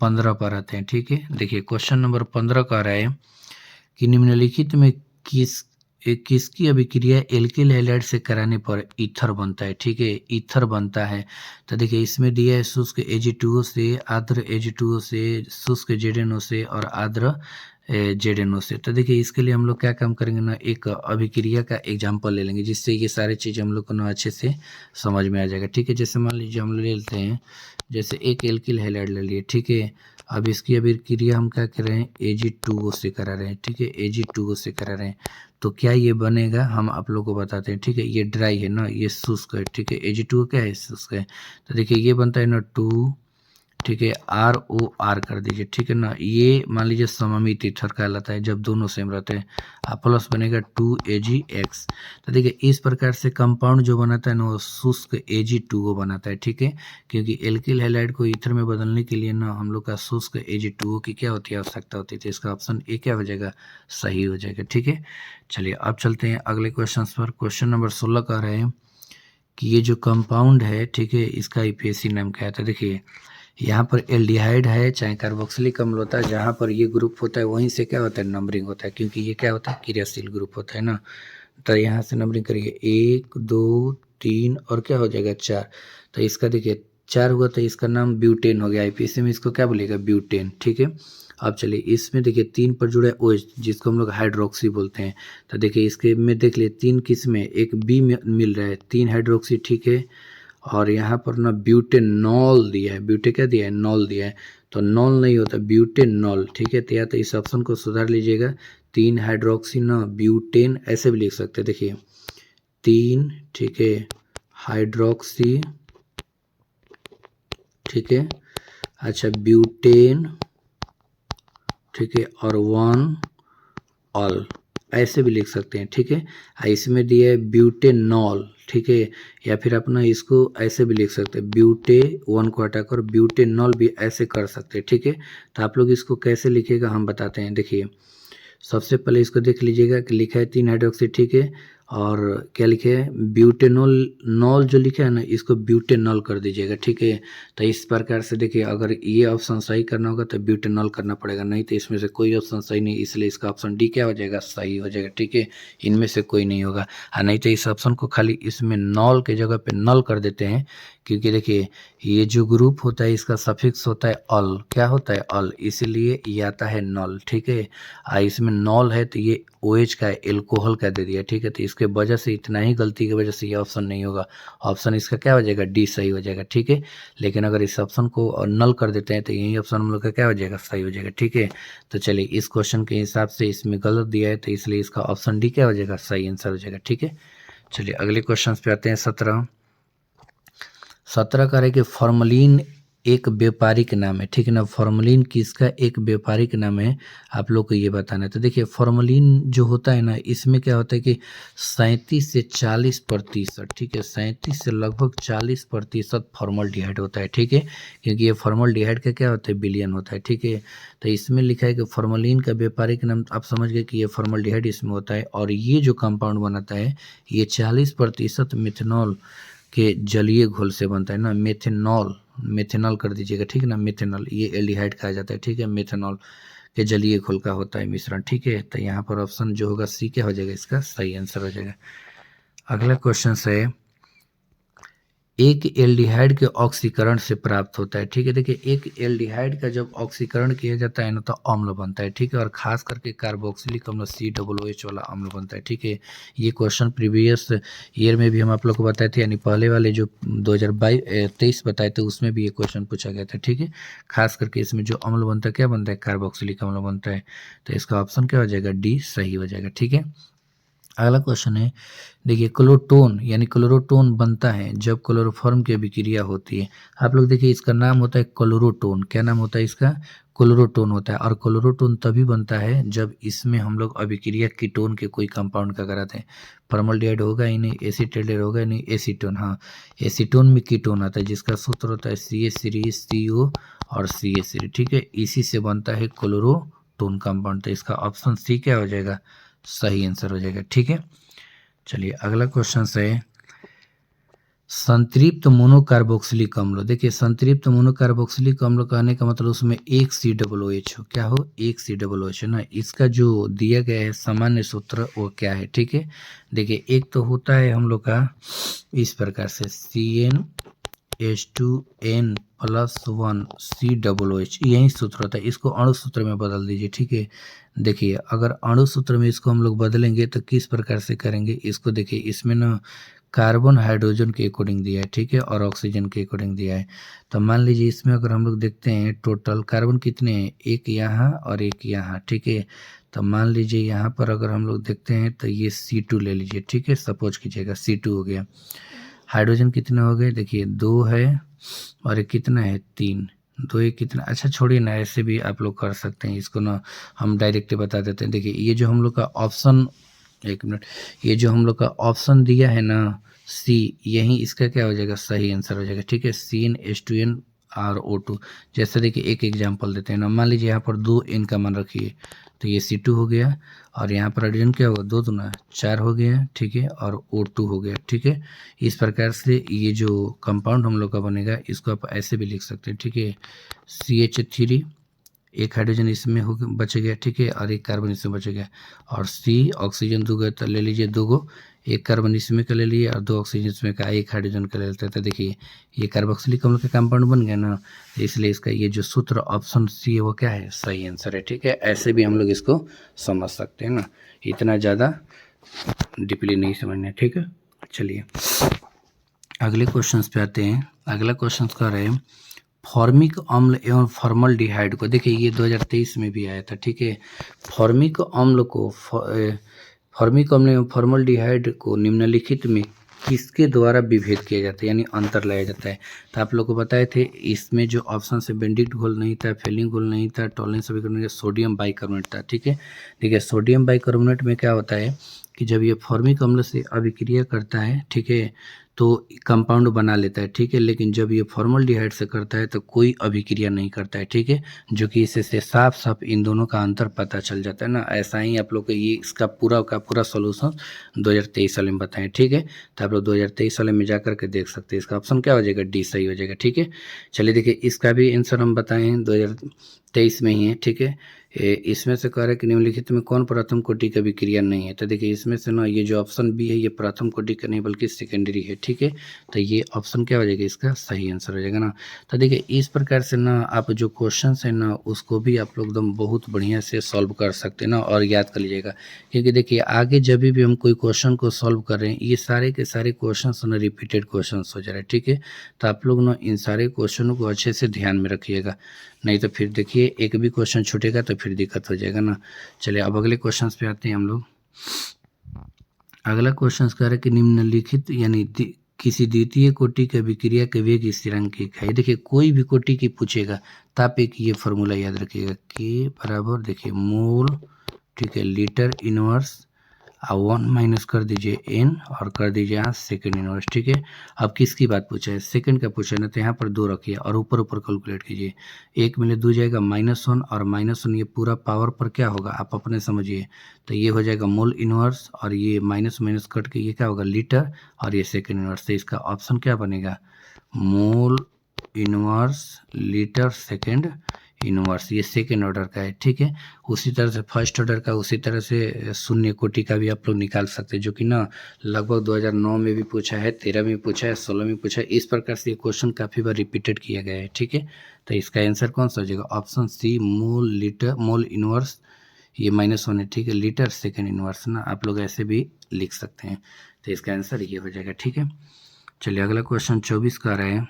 15 पर आते हैं, ठीक है। देखिए क्वेश्चन नंबर 15 का रहा है कि निम्नलिखित में किसकी अभिक्रिया एल्किल हैलाइड से कराने पर ईथर बनता है, ठीक है, ईथर बनता है। तो देखिए इसमें दिया है शुष्क Ag2O से, आर्द्र Ag2O से, शुष्क ZnO से और आर्द्र ZnO से। तो देखिए इसके लिए हम लोग क्या काम करेंगे ना, एक अभिक्रिया का एग्जाम्पल ले लेंगे जिससे ये सारी चीज़ हम लोग को ना अच्छे से समझ में आ जाएगा, ठीक है। जैसे मान लीजिए हम ले लेते हैं, जैसे एक एल्किल हैलाइड ले लिए, ठीक है। अब इसकी अभिक्रिया हम क्या कर रहे हैं, Ag2O से करा रहे हैं, ठीक है, Ag2O से करा रहे हैं। तो क्या ये बनेगा, हम आप लोग को बताते हैं, ठीक है। ये ड्राई है ना, ये शुष्क है, ठीक है। Ag2O क्या है, शुष्क है। तो देखिए ये बनता है ना 2, ठीक है, ROR कर दीजिए, ठीक है ना। ये मान लीजिए सममित ईथर कहलाता है जब दोनों सेम रहते हैं। आप प्लस बनेगा 2AgX। तो देखिए इस प्रकार से कंपाउंड जो बनाता है ना वो शुष्क Ag2O बनाता है, ठीक है। क्योंकि एल्किल हैलाइड को ईथर में बदलने के लिए ना हम लोग का शुष्क Ag2O की क्या होती है, आवश्यकता होती है। तो इसका ऑप्शन ए क्या हो जाएगा, सही हो जाएगा, ठीक है। चलिए अब चलते हैं अगले क्वेश्चन पर। क्वेश्चन नंबर 16 कह रहे हैं कि ये जो कंपाउंड है, ठीक है, इसका IPAC नाम क्या है। तो देखिए यहाँ पर एल्डिहाइड है, चाहे कार्बोक्सिलिक अम्ल होता है, जहाँ पर ये ग्रुप होता है वहीं से क्या होता है, नंबरिंग होता है, क्योंकि ये क्या होता है, क्रियाशील ग्रुप होता है ना। तो यहाँ से नंबरिंग करिए 1 2 3 और क्या हो जाएगा 4। तो इसका देखिए 4 हुआ तो इसका नाम ब्यूटेन हो गया, IPAC में इसको क्या बोलेगा, ब्यूटेन, ठीक है। अब चलिए इसमें देखिए 3 पर जुड़ा है OH जिसको हम लोग हाइड्रोक्सी बोलते हैं। तो देखिए इसके में देख लिए 3 किस में, एक बी में मिल रहा है 3 हाइड्रोक्सी, ठीक है। और यहाँ पर ना ब्यूटेनॉल दिया है, ब्यूटे क्या दिया है, नॉल दिया है। तो नॉल नहीं होता, ब्यूटेनॉल, ठीक है। तो या तो इस ऑप्शन को सुधार लीजिएगा, 3 हाइड्रोक्सी ना ब्यूटेन, ऐसे भी लिख सकते हैं। देखिए 3, ठीक है, हाइड्रोक्सी, ठीक है, अच्छा ब्यूटेन, ठीक है, और 1 ऑल, ऐसे भी लिख सकते हैं, ठीक है। इसमें दिया है ब्यूटेनॉल, ठीक है, या फिर अपना इसको ऐसे भी लिख सकते हैं, ब्यूटे वन को हटाकर ब्यूटेनॉल भी ऐसे कर सकते हैं, ठीक है। तो आप लोग इसको कैसे लिखेगा हम बताते हैं। देखिए सबसे पहले इसको देख लीजिएगा कि लिखा है 3 हाइड्रोक्सी, ठीक है, और क्या लिखे है ब्यूटेनॉल, नॉल जो लिखा है ना इसको ब्यूटेनॉल कर दीजिएगा, ठीक है। तो इस प्रकार से देखिए अगर ये ऑप्शन सही करना होगा तो ब्यूटेनॉल करना पड़ेगा, नहीं तो इसमें से कोई ऑप्शन सही नहीं, इसलिए इसका ऑप्शन डी क्या हो जाएगा, सही हो जाएगा, ठीक है। इनमें से कोई नहीं होगा, और नहीं तो इस ऑप्शन को खाली इसमें नॉल के जगह पे नल कर देते हैं, क्योंकि देखिए ये जो ग्रुप होता है इसका सफिक्स होता है अल, क्या होता है अल, इसीलिए ये आता है नल, ठीक है। इसमें नॉल है तो ये OH का एल्कोहल का दे दिया, ठीक है। तो इसके वजह से इतना ही गलती की वजह से ये ऑप्शन नहीं होगा, ऑप्शन इसका क्या हो जाएगा, डी सही हो जाएगा, ठीक है। लेकिन अगर इस ऑप्शन को नल कर देते हैं तो यही ऑप्शन हम लोग का क्या हो जाएगा, सही हो जाएगा, ठीक है। तो चलिए इस क्वेश्चन के हिसाब से इसमें गलत दिया है तो इसलिए इसका ऑप्शन डी क्या हो जाएगा, सही आंसर हो जाएगा, ठीक है। चलिए अगले क्वेश्चन पे आते हैं। 17 का है कि फॉर्मलिन एक व्यापारिक नाम है, ठीक है ना। फॉर्मलिन किसका एक व्यापारिक नाम है, आप लोग को ये बताना है। तो देखिए फॉर्मलिन जो होता है ना इसमें क्या होता है कि 37 से 40%, ठीक है, 37 से लगभग 40% फॉर्मलडिहाइड होता है, ठीक है, क्योंकि ये फॉर्मलडिहाइड का क्या होता है, विलयन होता है, ठीक है। तो इसमें लिखा है कि फॉर्मलिन का व्यापारिक नाम, आप समझ गए कि ये फॉर्मलडिहाइड इसमें होता है, और ये जो कंपाउंड बनाता है ये 40% मिथेनॉल के जलीय घोल से बनता है ना, मेथेनॉल, मेथेनॉल कर दीजिएगा, ठीक है ना, मेथेनॉल ये एल्डिहाइड कहा जाता है, ठीक है, मेथेनॉल के जलीय घोल का होता है मिश्रण, ठीक है। तो यहाँ पर ऑप्शन जो होगा सी क्या हो जाएगा, इसका सही आंसर हो जाएगा। अगला क्वेश्चन है एक एल्डिहाइड के ऑक्सीकरण से प्राप्त होता है, ठीक है। देखिए एक एल्डिहाइड का जब ऑक्सीकरण किया जाता है ना तो अम्ल बनता है, ठीक है, और खास करके कार्बोक्सिलिक अम्ल COOH वाला अम्ल बनता है, ठीक है। ये क्वेश्चन प्रीवियस ईयर में भी हम आप लोग को बताए थे, यानी पहले वाले जो 2023 बताए थे उसमें भी ये क्वेश्चन पूछा गया था, ठीक है। खास करके इसमें जो अम्ल बनता है क्या बनता है, कार्बोक्सिलिक अम्ल बनता है। तो इसका ऑप्शन क्या हो जाएगा, डी सही हो जाएगा, ठीक है। अगला क्वेश्चन है, देखिए क्लोरोटोन यानी क्लोरोटोन बनता है जब क्लोरोफॉर्म की अभिक्रिया होती है। आप लोग देखिए इसका नाम होता है क्लोरोटोन, क्या नाम होता है इसका, क्लोरोटोन होता है। और क्लोरोटोन तभी बनता है जब इसमें हम लोग अभिक्रिया कीटोन के कोई कंपाउंड का कराते हैं। फॉर्मल्डिहाइड होगा ही नहीं, एसीटेल्डेहाइड होगा ही नहीं, एसीटोन, हाँ एसीटोन में कीटोन आता है जिसका सूत्र होता है CH3 CO और CH3, ठीक है। इसी से बनता है क्लोरोटोन कंपाउंड। तो इसका ऑप्शन सी क्या हो जाएगा, सही आंसर हो जाएगा, ठीक है। चलिए अगला क्वेश्चन है संतृप्त मोनोकार्बोक्सिलिक अम्ल। देखिए संतृप्त मोनोकार्बोक्सिलिक अम्ल कहने का मतलब उसमें एक COOH हो, क्या हो, एक COOH है ना। इसका जो दिया गया है सामान्य सूत्र वो क्या है, ठीक है। देखिए एक तो होता है हम लोग का इस प्रकार से CnH2n+1 COOH, यही सूत्र होता है। इसको अणु सूत्र में बदल दीजिए, ठीक है। देखिए अगर अणु सूत्र में इसको हम लोग बदलेंगे तो किस प्रकार से करेंगे इसको, देखिए इसमें ना कार्बन हाइड्रोजन के अकॉर्डिंग दिया है, ठीक है, और ऑक्सीजन के अकॉर्डिंग दिया है। तो मान लीजिए इसमें अगर हम लोग देखते हैं टोटल कार्बन कितने हैं, एक यहाँ और एक यहाँ, ठीक है। तो मान लीजिए यहाँ पर अगर हम लोग देखते हैं तो ये C2 ले लीजिए, ठीक है, सपोज कीजिएगा C2 हो गया। हाइड्रोजन कितने हो गए, देखिए 2 है और एक कितना है 3, 2 एक कितना, अच्छा छोड़िए ना, ऐसे भी आप लोग कर सकते हैं इसको ना, हम डायरेक्ट बता देते हैं। देखिए ये जो हम लोग का ऑप्शन, एक मिनट, ये जो हम लोग का ऑप्शन दिया है ना सी, यही इसका क्या हो जाएगा, सही आंसर हो जाएगा, ठीक है। CnH2nRO2। जैसे देखिए एक एग्जांपल देते हैं ना, मान लीजिए यहाँ पर 2n का मान रखिए तो ये C2 हो गया, और यहाँ पर हाइड्रोजन क्या होगा, 2 दूना 4 हो गया, ठीक है, और O2 हो गया, ठीक है। इस प्रकार से ये जो कंपाउंड हम लोग का बनेगा इसको आप ऐसे भी लिख सकते हैं, ठीक है। CH3, एक हाइड्रोजन इसमें हो बच गया, ठीक है, और एक कार्बन इसमें बच गया, और C ऑक्सीजन 2 गए तो ले लीजिए 2 गो, एक कार्बन इसमें का ले लिए और 2 ऑक्सीजन इसमें का, एक हाइड्रोजन का ले लेते हैं। तो देखिए ये कार्बोक्सिलिक अम्ल का कंपाउंड बन गया ना, इसलिए इसका ये जो सूत्र ऑप्शन सी है वो क्या है, सही आंसर है, ठीक है। ऐसे भी हम लोग इसको समझ सकते हैं ना, इतना ज़्यादा डीपली नहीं समझना, ठीक है। चलिए अगले क्वेश्चन पे आते हैं। अगला क्वेश्चन कर रहे हैं फॉर्मिक अम्ल एवं फॉर्मल्डिहाइड को, देखिए ये 2023 में भी आया था, ठीक है। फॉर्मिक अम्ल एवं फॉर्मल्डिहाइड को निम्नलिखित में किसके द्वारा विभेद किया जाता है यानी अंतर लाया जाता है। तो आप लोग को बताए थे इसमें जो ऑप्शन है बेंडिक्ट घोल नहीं था, फेलिंग घोल नहीं था, टॉलरेंस अभिकर्मक, सोडियम बाइकार्बोनेट था। ठीक है, देखिए सोडियम बाइकार्बोनेट में क्या होता है कि जब ये फॉर्मिक अम्ल से अभिक्रिया करता है, ठीक है, तो कंपाउंड बना लेता है। ठीक है, लेकिन जब ये फॉर्मल्डिहाइड से करता है तो कोई अभिक्रिया नहीं करता है। ठीक है, जो कि इससे साफ साफ इन दोनों का अंतर पता चल जाता है ना। ऐसा ही आप लोग को ये इसका पूरा का पूरा सोल्यूशन 2023 वाले में बताएं। ठीक है, तो आप लोग 2023 वाले में जा करके देख सकते हैं। इसका ऑप्शन क्या हो जाएगा, डी सही हो जाएगा। ठीक है, चलिए देखिए इसका भी आंसर हम बताएं 2023 में ही है। ठीक है, इसमें से कह रहा है कि निम्नलिखित में कौन प्रथम कोटि का विक्रिया नहीं है। तो देखिए इसमें से ना ये जो ऑप्शन बी है ये प्रथम कोटि का नहीं बल्कि सेकेंडरी है। ठीक है, तो ये ऑप्शन क्या हो जाएगा, इसका सही आंसर हो जाएगा ना। तो देखिए इस प्रकार से ना आप जो क्वेश्चन है ना उसको भी आप लोग एकदम बहुत बढ़िया से सॉल्व कर सकते हैं ना, और याद कर लीजिएगा। क्योंकि देखिए आगे जब भी हम कोई क्वेश्चन को सॉल्व कर रहे हैं ये सारे के सारे क्वेश्चन ना रिपीटेड क्वेश्चन हो जा रहे हैं। ठीक है, तो आप लोग ना इन सारे क्वेश्चनों को अच्छे से ध्यान में रखिएगा, नहीं तो फिर देखिए एक भी क्वेश्चन छूटेगा तो फिर दिक्कत हो जाएगा ना। चलिए अब अगले क्वेश्चन पे आते हैं हम लोग। अगला क्वेश्चन कह रहा है कि निम्नलिखित यानी किसी द्वितीय कोटि के विक्रिया के वेग स्थिरांक एक है। देखिए कोई भी कोटि की पूछेगा तो आप एक ये फॉर्मूला याद रखिएगा, के बराबर देखिए मोल, ठीक है, लीटर इनवर्स 1 माइनस कर दीजिए n और कर दीजिए यहाँ सेकेंड इनवर्स। ठीक है, अब किसकी बात पूछा है, सेकेंड का पूछा है ना, तो यहाँ पर 2 रखिए और ऊपर ऊपर कैलकुलेट कीजिए। 1 मिले 2 जाएगा -1 और -1 ये पूरा पावर पर क्या होगा आप अपने समझिए, तो ये हो जाएगा मोल इनवर्स और ये माइनस माइनस कट के ये क्या होगा लीटर और ये सेकेंड इनवर्स। तो इसका ऑप्शन क्या बनेगा, mole inverse litre second inverse, ये सेकेंड ऑर्डर का है। ठीक है, उसी तरह से फर्स्ट ऑर्डर का, उसी तरह से शून्य कोटि का भी आप लोग निकाल सकते हैं, जो कि ना लगभग 2009 में भी पूछा है, 13 में पूछा है, 16 में पूछा है। इस प्रकार से ये क्वेश्चन काफ़ी बार रिपीटेड किया गया है। ठीक है, तो इसका आंसर कौन सा हो जाएगा, option C mole litre mole inverse, ये -1 है। ठीक है, लीटर सेकेंड इनवर्स ना आप लोग ऐसे भी लिख सकते हैं, तो इसका आंसर ये हो जाएगा। ठीक है, चलिए अगला क्वेश्चन 24 का रहा है,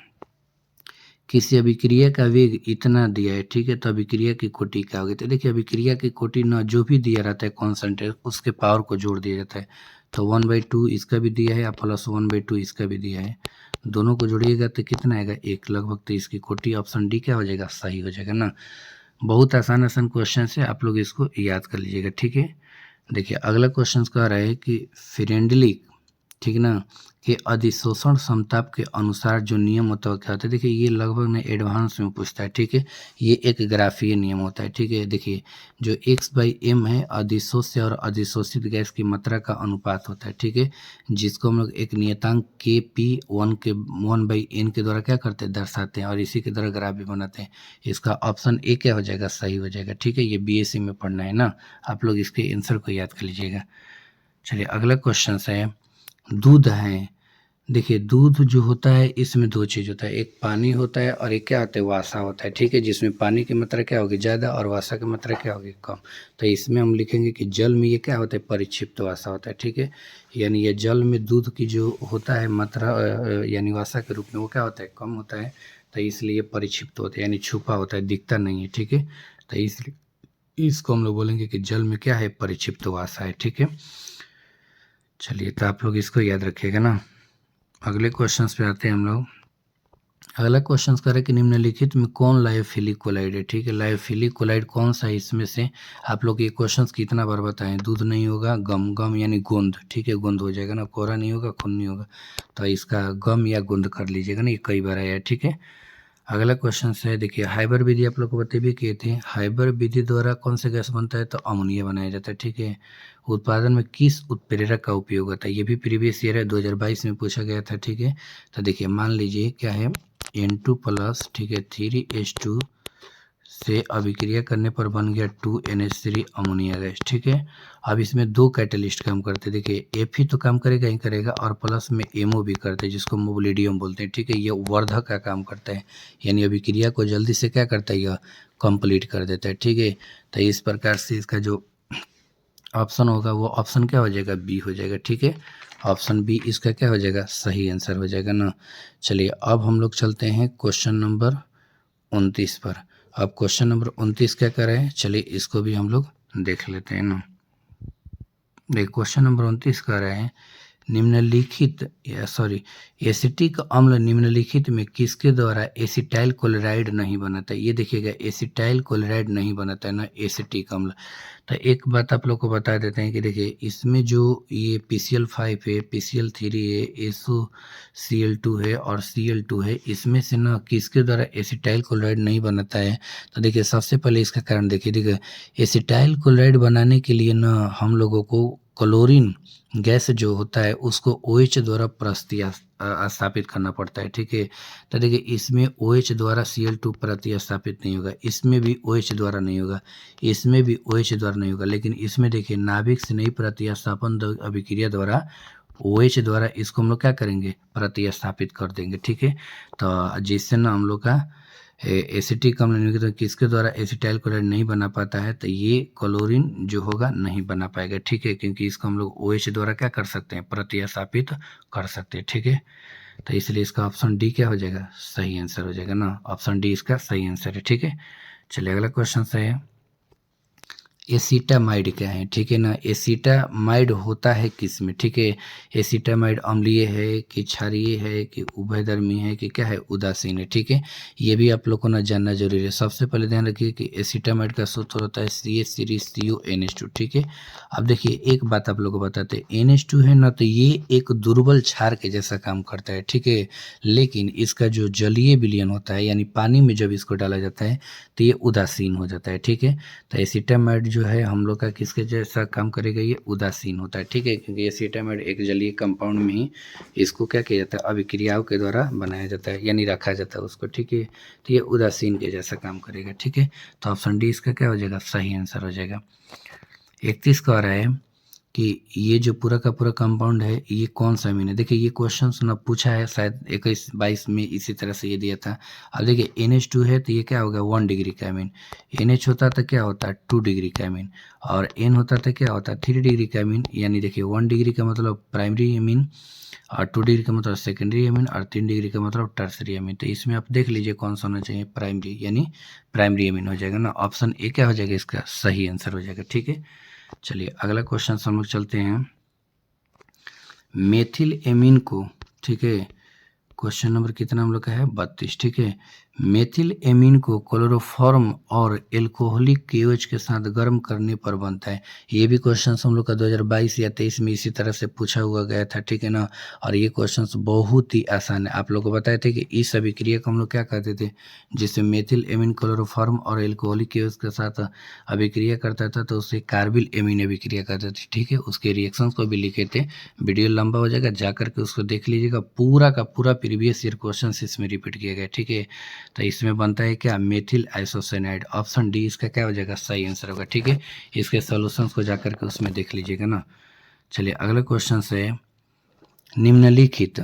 किसी अभिक्रिया का वेग इतना दिया है, ठीक है, तो अभिक्रिया की कोटि क्या होगी। तो देखिए अभिक्रिया की कोटि ना जो भी दिया रहता है कॉन्सेंट्रेट उसके पावर को जोड़ दिया जाता है। तो 1/2 इसका भी दिया है और प्लस 1/2 इसका भी दिया है, दोनों को जोड़िएगा तो कितना आएगा 1 लगभग। तो इसकी कोटि ऑप्शन डी क्या हो जाएगा, सही हो जाएगा ना। बहुत आसान आसान क्वेश्चन है, आप लोग इसको याद कर लीजिएगा। ठीक है, देखिए अगला क्वेश्चन कह रहा है कि फ्रेंडली, ठीक ना, कि अधिशोषण समताप के अनुसार जो नियम होता है क्या होता है। देखिए ये लगभग ना एडवांस में पूछता है। ठीक है, ये एक ग्राफीय नियम होता है। ठीक है, देखिए जो x/m है अधिशोष्य और अधिशोषित गैस की मात्रा का अनुपात होता है। ठीक है, जिसको हम लोग एक नियतांक Kp 1/n के द्वारा क्या करते हैं, दर्शाते हैं, और इसी के द्वारा ग्राफ भी बनाते हैं। इसका ऑप्शन ए क्या हो जाएगा, सही हो जाएगा। ठीक है, ये BSc में पढ़ना है ना, आप लोग इसके आंसर को याद कर लीजिएगा। चलिए अगला क्वेश्चन है, दूध है। देखिए दूध जो होता है इसमें दो चीज़ होता है, एक पानी होता है और एक क्या होता है, वासा होता है। ठीक है, जिसमें पानी की मात्रा क्या होगी ज़्यादा और वासा की मात्रा क्या होगी कम। तो इसमें हम लिखेंगे कि जल में ये क्या होता है, परिक्षिप्त वासा होता है। ठीक है, यानी ये जल में दूध की जो होता है मात्रा यानी वासा के रूप में वो क्या होता है, कम होता है। तो इसलिए परिक्षिप्त होता है यानी छुपा होता है, दिखता नहीं है। ठीक है, तो इसलिए इसको हम लोग बोलेंगे कि जल में क्या है, परिक्षिप्त वासा है। ठीक है, चलिए तो आप लोग इसको याद रखिएगा ना। अगले क्वेश्चन पे आते हैं हम लोग। अगला क्वेश्चन कर रहे हैं कि निम्नलिखित में कौन लायोफिलिक कोलाइड है। ठीक है, लायोफिलिक कोलाइड कौन सा है इसमें से, आप लोग ये क्वेश्चन कितना बार बताएं, दूध नहीं होगा, गम, गम यानी गोंद। ठीक है, गोंद हो जाएगा ना, कोरा नहीं होगा, खून नहीं होगा, तो इसका गम या गोंद कर लीजिएगा ना, ये कई बार आया है। ठीक है, अगला क्वेश्चन है, देखिए हाइबर विधि आप लोग को बता भी किए थे, हाइबर विधि द्वारा कौन सा गैस बनता है, तो अमोनिया बनाया जाता है। ठीक है, उत्पादन में किस उत्प्रेरक का उपयोग होता है, ये भी प्रीवियस ईयर है 2022 में पूछा गया था। ठीक है, तो देखिए मान लीजिए क्या है, N2+, ठीक है, 3H2 से अभिक्रिया करने पर बन गया 2NH3 अमोनिया गैस। ठीक है, अब इसमें दो कैटलिस्ट काम करते हैं, देखिए एफ ही तो काम करेगा ही करेगा और प्लस में एमओ भी करते हैं जिसको मोबिलिडियम बोलते हैं। ठीक है, ये वर्धक का काम करता है यानी अभिक्रिया को जल्दी से क्या करता है, यह कंप्लीट कर देता है। ठीक है, तो इस प्रकार से इसका जो ऑप्शन होगा वो ऑप्शन क्या हो जाएगा, बी हो जाएगा। ठीक है, ऑप्शन बी इसका क्या हो जाएगा, सही आंसर हो जाएगा ना। चलिए अब हम लोग चलते हैं क्वेश्चन नंबर 29 पर। अब क्वेश्चन नंबर 29 क्या कर रहे हैं, चलिए इसको भी हम लोग देख लेते हैं ना। देखिए क्वेश्चन नंबर 29 कर रहे हैं, निम्नलिखित या सॉरी एसिटिक अम्ल निम्नलिखित में किसके द्वारा एसिटाइल क्लोराइड नहीं बनाता है? ये देखिएगा एसिटाइल क्लोराइड नहीं बनाता है ना एसिटिक अम्ल। तो एक बात आप लोग को बता देते हैं कि देखिए इसमें जो ये PCl5 है, PCl3 है, SOCl2 है और Cl2 है, इसमें से ना किसके द्वारा एसिटाइल क्लोराइड नहीं बनाता है? तो देखिए सबसे पहले इसका कारण देखिए एसिटाइल क्लोराइड बनाने के लिए ना हम लोगों को क्लोरीन गैस जो होता है उसको OH द्वारा स्थापित करना पड़ता है, ठीक है। तो देखिए इसमें OH द्वारा Cl2 प्रतिस्थापित नहीं होगा, इसमें भी OH द्वारा नहीं होगा, इसमें भी OH द्वारा नहीं होगा, लेकिन इसमें देखिए नाभिक से नहीं प्रतिस्थापन अभिक्रिया द्वारा OH द्वारा इसको हम लोग क्या करेंगे प्रतिस्थापित कर देंगे, ठीक है। तो जिससे ना हम लोग का एसिटिक अम्ल निम्नलिखित किसके द्वारा एसिटाइल क्लोराइड नहीं बना पाता है? तो ये क्लोरीन जो होगा नहीं बना पाएगा, ठीक है, क्योंकि इसको हम लोग OH द्वारा क्या कर सकते हैं प्रतिस्थापित कर सकते हैं, ठीक है। तो इसलिए इसका ऑप्शन डी क्या हो जाएगा? सही आंसर हो जाएगा ना, ऑप्शन डी इसका सही आंसर है, ठीक है। चलिए अगला क्वेश्चन से है एसिटामाइड क्या है, ठीक है ना। एसिटामाइड होता है किस में, ठीक है। एसिटामाइड अम्लीय है कि क्षारीय है कि उभयधर्मी है कि क्या है उदासीन है, ठीक है। ये भी आप लोग को ना जानना जरूरी है। सबसे पहले ध्यान रखिए कि एसिटामाइड का सूत्र होता है CH3CONH2, ठीक है। अब देखिए एक बात आप लोग को बताते हैं, NH2 है ना, तो ये एक दुर्बल क्षार के जैसा काम करता है, ठीक है। लेकिन इसका जो जलीय विलयन होता है यानी पानी में जब इसको डाला जाता है तो ये उदासीन हो जाता है, ठीक है। तो एसिटामाइड जो है हम लोग का किसके जैसा काम करेगा? ये उदासीन होता है, ठीक है, क्योंकि एसिटामाइड एक जलीय कंपाउंड में ही इसको क्या किया जाता है अभिक्रियाओं के द्वारा बनाया जाता है यानी रखा जाता है उसको, ठीक है। तो ये उदासीन के जैसा काम करेगा, ठीक है। तो ऑप्शन डी इसका क्या हो जाएगा? सही आंसर हो जाएगा। 31 का आ रहा है कि ये जो पूरा का पूरा कंपाउंड है ये कौन सा अमीन है। देखिए ये क्वेश्चन ना पूछा है शायद 21-22 में इसी तरह से ये दिया था। अब देखिए NH2 है तो ये क्या होगा 1 डिग्री का अमीन, NH होता तो क्या होता 2 डिग्री का अमीन, और N होता तो क्या होता 3 डिग्री का अमीन। यानी देखिए 1 डिग्री का मतलब प्राइमरी अमीन और 2 डिग्री का मतलब सेकेंडरी अमीन और 3 डिग्री का मतलब टर्सरी अमीन। तो इसमें आप देख लीजिए कौन सा होना चाहिए, प्राइमरी यानी प्राइमरी अमीन हो जाएगा ना। ऑप्शन ए क्या हो जाएगा? इसका सही आंसर हो जाएगा, ठीक है। चलिए अगला क्वेश्चन हम लोग चलते हैं मेथिल एमीन को, ठीक है। क्वेश्चन नंबर कितना हम लोग का है? 32, ठीक है। मेथिल एमीन को क्लोरोफॉर्म और एल्कोहलिक KOH के साथ गर्म करने पर बनता है। ये भी क्वेश्चन हम लोग का 2022 या 23 में इसी तरह से पूछा हुआ गया था, ठीक है ना। और ये क्वेश्चन बहुत ही आसान है। आप लोग को बताए थे कि इस अभिक्रिया को हम लोग क्या कहते थे, जिससे मेथिल एमीन क्लोरोफॉर्म और एल्कोहलिक KOH के साथ अभिक्रिया करता था तो उसे कार्बिल एमीन अभिक्रिया कहते थे, ठीक है। उसके रिएक्शंस को भी लिखे थे, वीडियो लंबा हो जाएगा, जाकर के उसको देख लीजिएगा। पूरा का पूरा प्रीवियस ईयर क्वेश्चन इसमें रिपीट किया गया, ठीक है। तो इसमें बनता है क्या? Methyl isocyanide. ऑप्शन डी इसका क्या हो जाएगा? सही आंसर होगा, ठीक है। इसके सॉल्यूशंस को जाकर के उसमें देख लीजिएगा ना। चलिए अगला क्वेश्चन है निम्नलिखित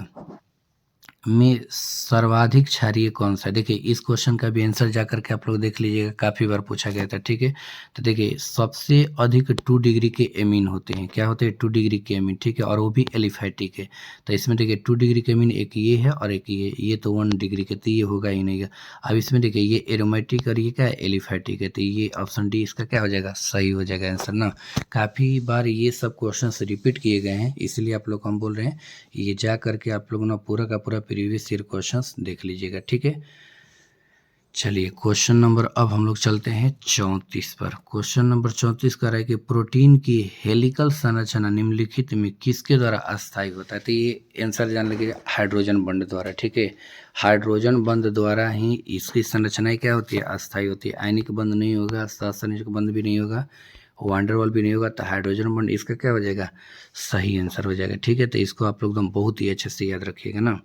में सर्वाधिक क्षारीय कौन सा है? देखिए इस क्वेश्चन का भी आंसर जाकर के आप लोग देख लीजिएगा, काफ़ी बार पूछा गया था, ठीक है। तो देखिए सबसे अधिक 2 डिग्री के एमीन होते हैं, क्या होते हैं? 2 डिग्री के एमीन, ठीक है, और वो भी एलिफैटिक है। तो इसमें देखिए 2 डिग्री के एमीन एक ये है और एक ये तो 1 डिग्री के, तो ये होगा ही नहीं। अब इसमें देखिए ये एरोमेटिक और ये क्या है? एलिफैटिक है। तो ये ऑप्शन डी इसका क्या हो जाएगा? सही हो जाएगा आंसर ना। काफ़ी बार ये सब क्वेश्चन रिपीट किए गए हैं, इसलिए आप लोग को हम बोल रहे हैं ये जा करके आप लोग ना पूरा का पूरा प्रीवियस ईयर क्वेश्चंस देख लीजिएगा, ठीक है। चलिए क्वेश्चन नंबर अब हम लोग चलते हैं 34 पर। क्वेश्चन नंबर 34 का रहा है कि प्रोटीन की हेलिकल संरचना निम्नलिखित में किसके द्वारा अस्थायी होता है? तो ये आंसर जान लीजिए हाइड्रोजन बंध द्वारा, ठीक है। हाइड्रोजन बंध द्वारा ही इसकी संरचनाएं क्या होती है? अस्थायी होती है। आयनिक बंध नहीं होगा, सहसंयोजक बंध भी नहीं होगा, वांडरवॉल भी नहीं होगा। तो हाइड्रोजन बंध इसका क्या हो जाएगा? सही आंसर हो जाएगा, ठीक है। तो इसको आप लोग एकदम बहुत ही अच्छे से याद रखिएगा ना।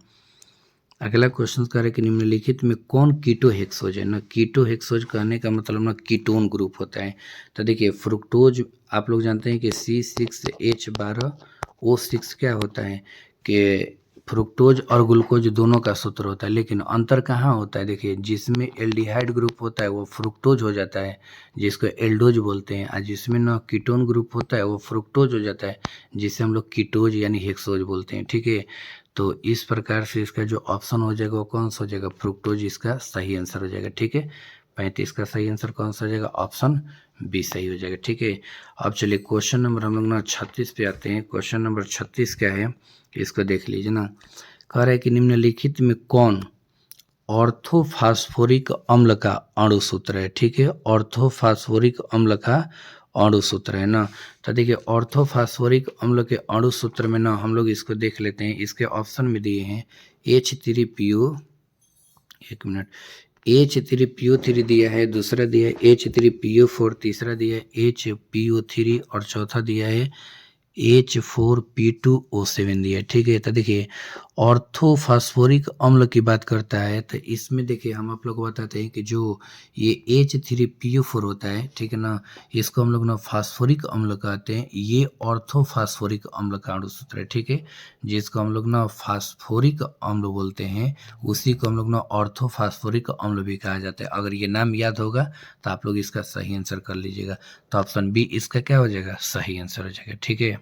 अगला क्वेश्चन कर कि निम्नलिखित में कौन कीटोहेक्सोज है ना। कीटोहेक्सोज कहने का मतलब ना कीटोन ग्रुप होता है। तो देखिए फ्रुक्टोज आप लोग जानते हैं कि C6H12O6 क्या होता है कि फ्रुक्टोज और ग्लूकोज दोनों का सूत्र होता है, लेकिन अंतर कहाँ होता है? देखिए जिसमें एल्डिहाइड ग्रुप होता है वो फ्रुक्टोज हो जाता है, जिसको एल्डोज बोलते हैं, और जिसमें ना कीटोन ग्रुप होता है वो फ्रुक्टोज हो जाता है, जिसे हम लोग कीटोज यानी हेक्सोज बोलते हैं, ठीक है। तो इस प्रकार से इसका जो ऑप्शन हो जाएगा वो कौन सा हो जाएगा? फ्रुक्टोज इसका सही आंसर हो जाएगा, ठीक है। 35 का सही आंसर कौन सा हो जाएगा? ऑप्शन बी सही हो जाएगा, ठीक है। अब चलिए क्वेश्चन नंबर हम लोग ना 36 पे आते हैं। क्वेश्चन नंबर 36 क्या है इसको देख लीजिए ना। कह रहा है कि निम्नलिखित में कौन ऑर्थोफॉस्फोरिक अम्ल का अणु सूत्र है। ठीक है, ऑर्थोफॉस्फोरिक अम्ल का अणु सूत्र है ना। तो देखिए ऑर्थोफॉस्फोरिक अम्ल के अणु सूत्र में ना हम लोग इसको देख लेते हैं। इसके ऑप्शन में दिए हैं H3PO, एक मिनट, H3PO3 दिया है, दूसरा दिया है H3PO4, तीसरा दिया है HPO3 और चौथा दिया है H4P2O7 दिया है। ठीक है, तो देखिए ऑर्थोफॉस्फोरिक अम्ल की बात करता है तो इसमें देखिए हम आप लोग को बताते हैं कि जो ये H3PO4 होता है, ठीक है ना, इसको हम लोग ना फास्फोरिक अम्ल कहते हैं। ये ऑर्थोफॉस्फोरिक अम्ल का अणु सूत्र है। ठीक है, जिसको हम लोग ना फास्फोरिक अम्ल बोलते हैं, उसी को हम लोग ना ऑर्थोफॉस्फोरिक अम्ल भी कहा जाता है। अगर ये नाम याद होगा तो आप लोग इसका सही आंसर कर लीजिएगा। तो ऑप्शन बी इसका क्या हो जाएगा, सही आंसर हो जाएगा। ठीक है,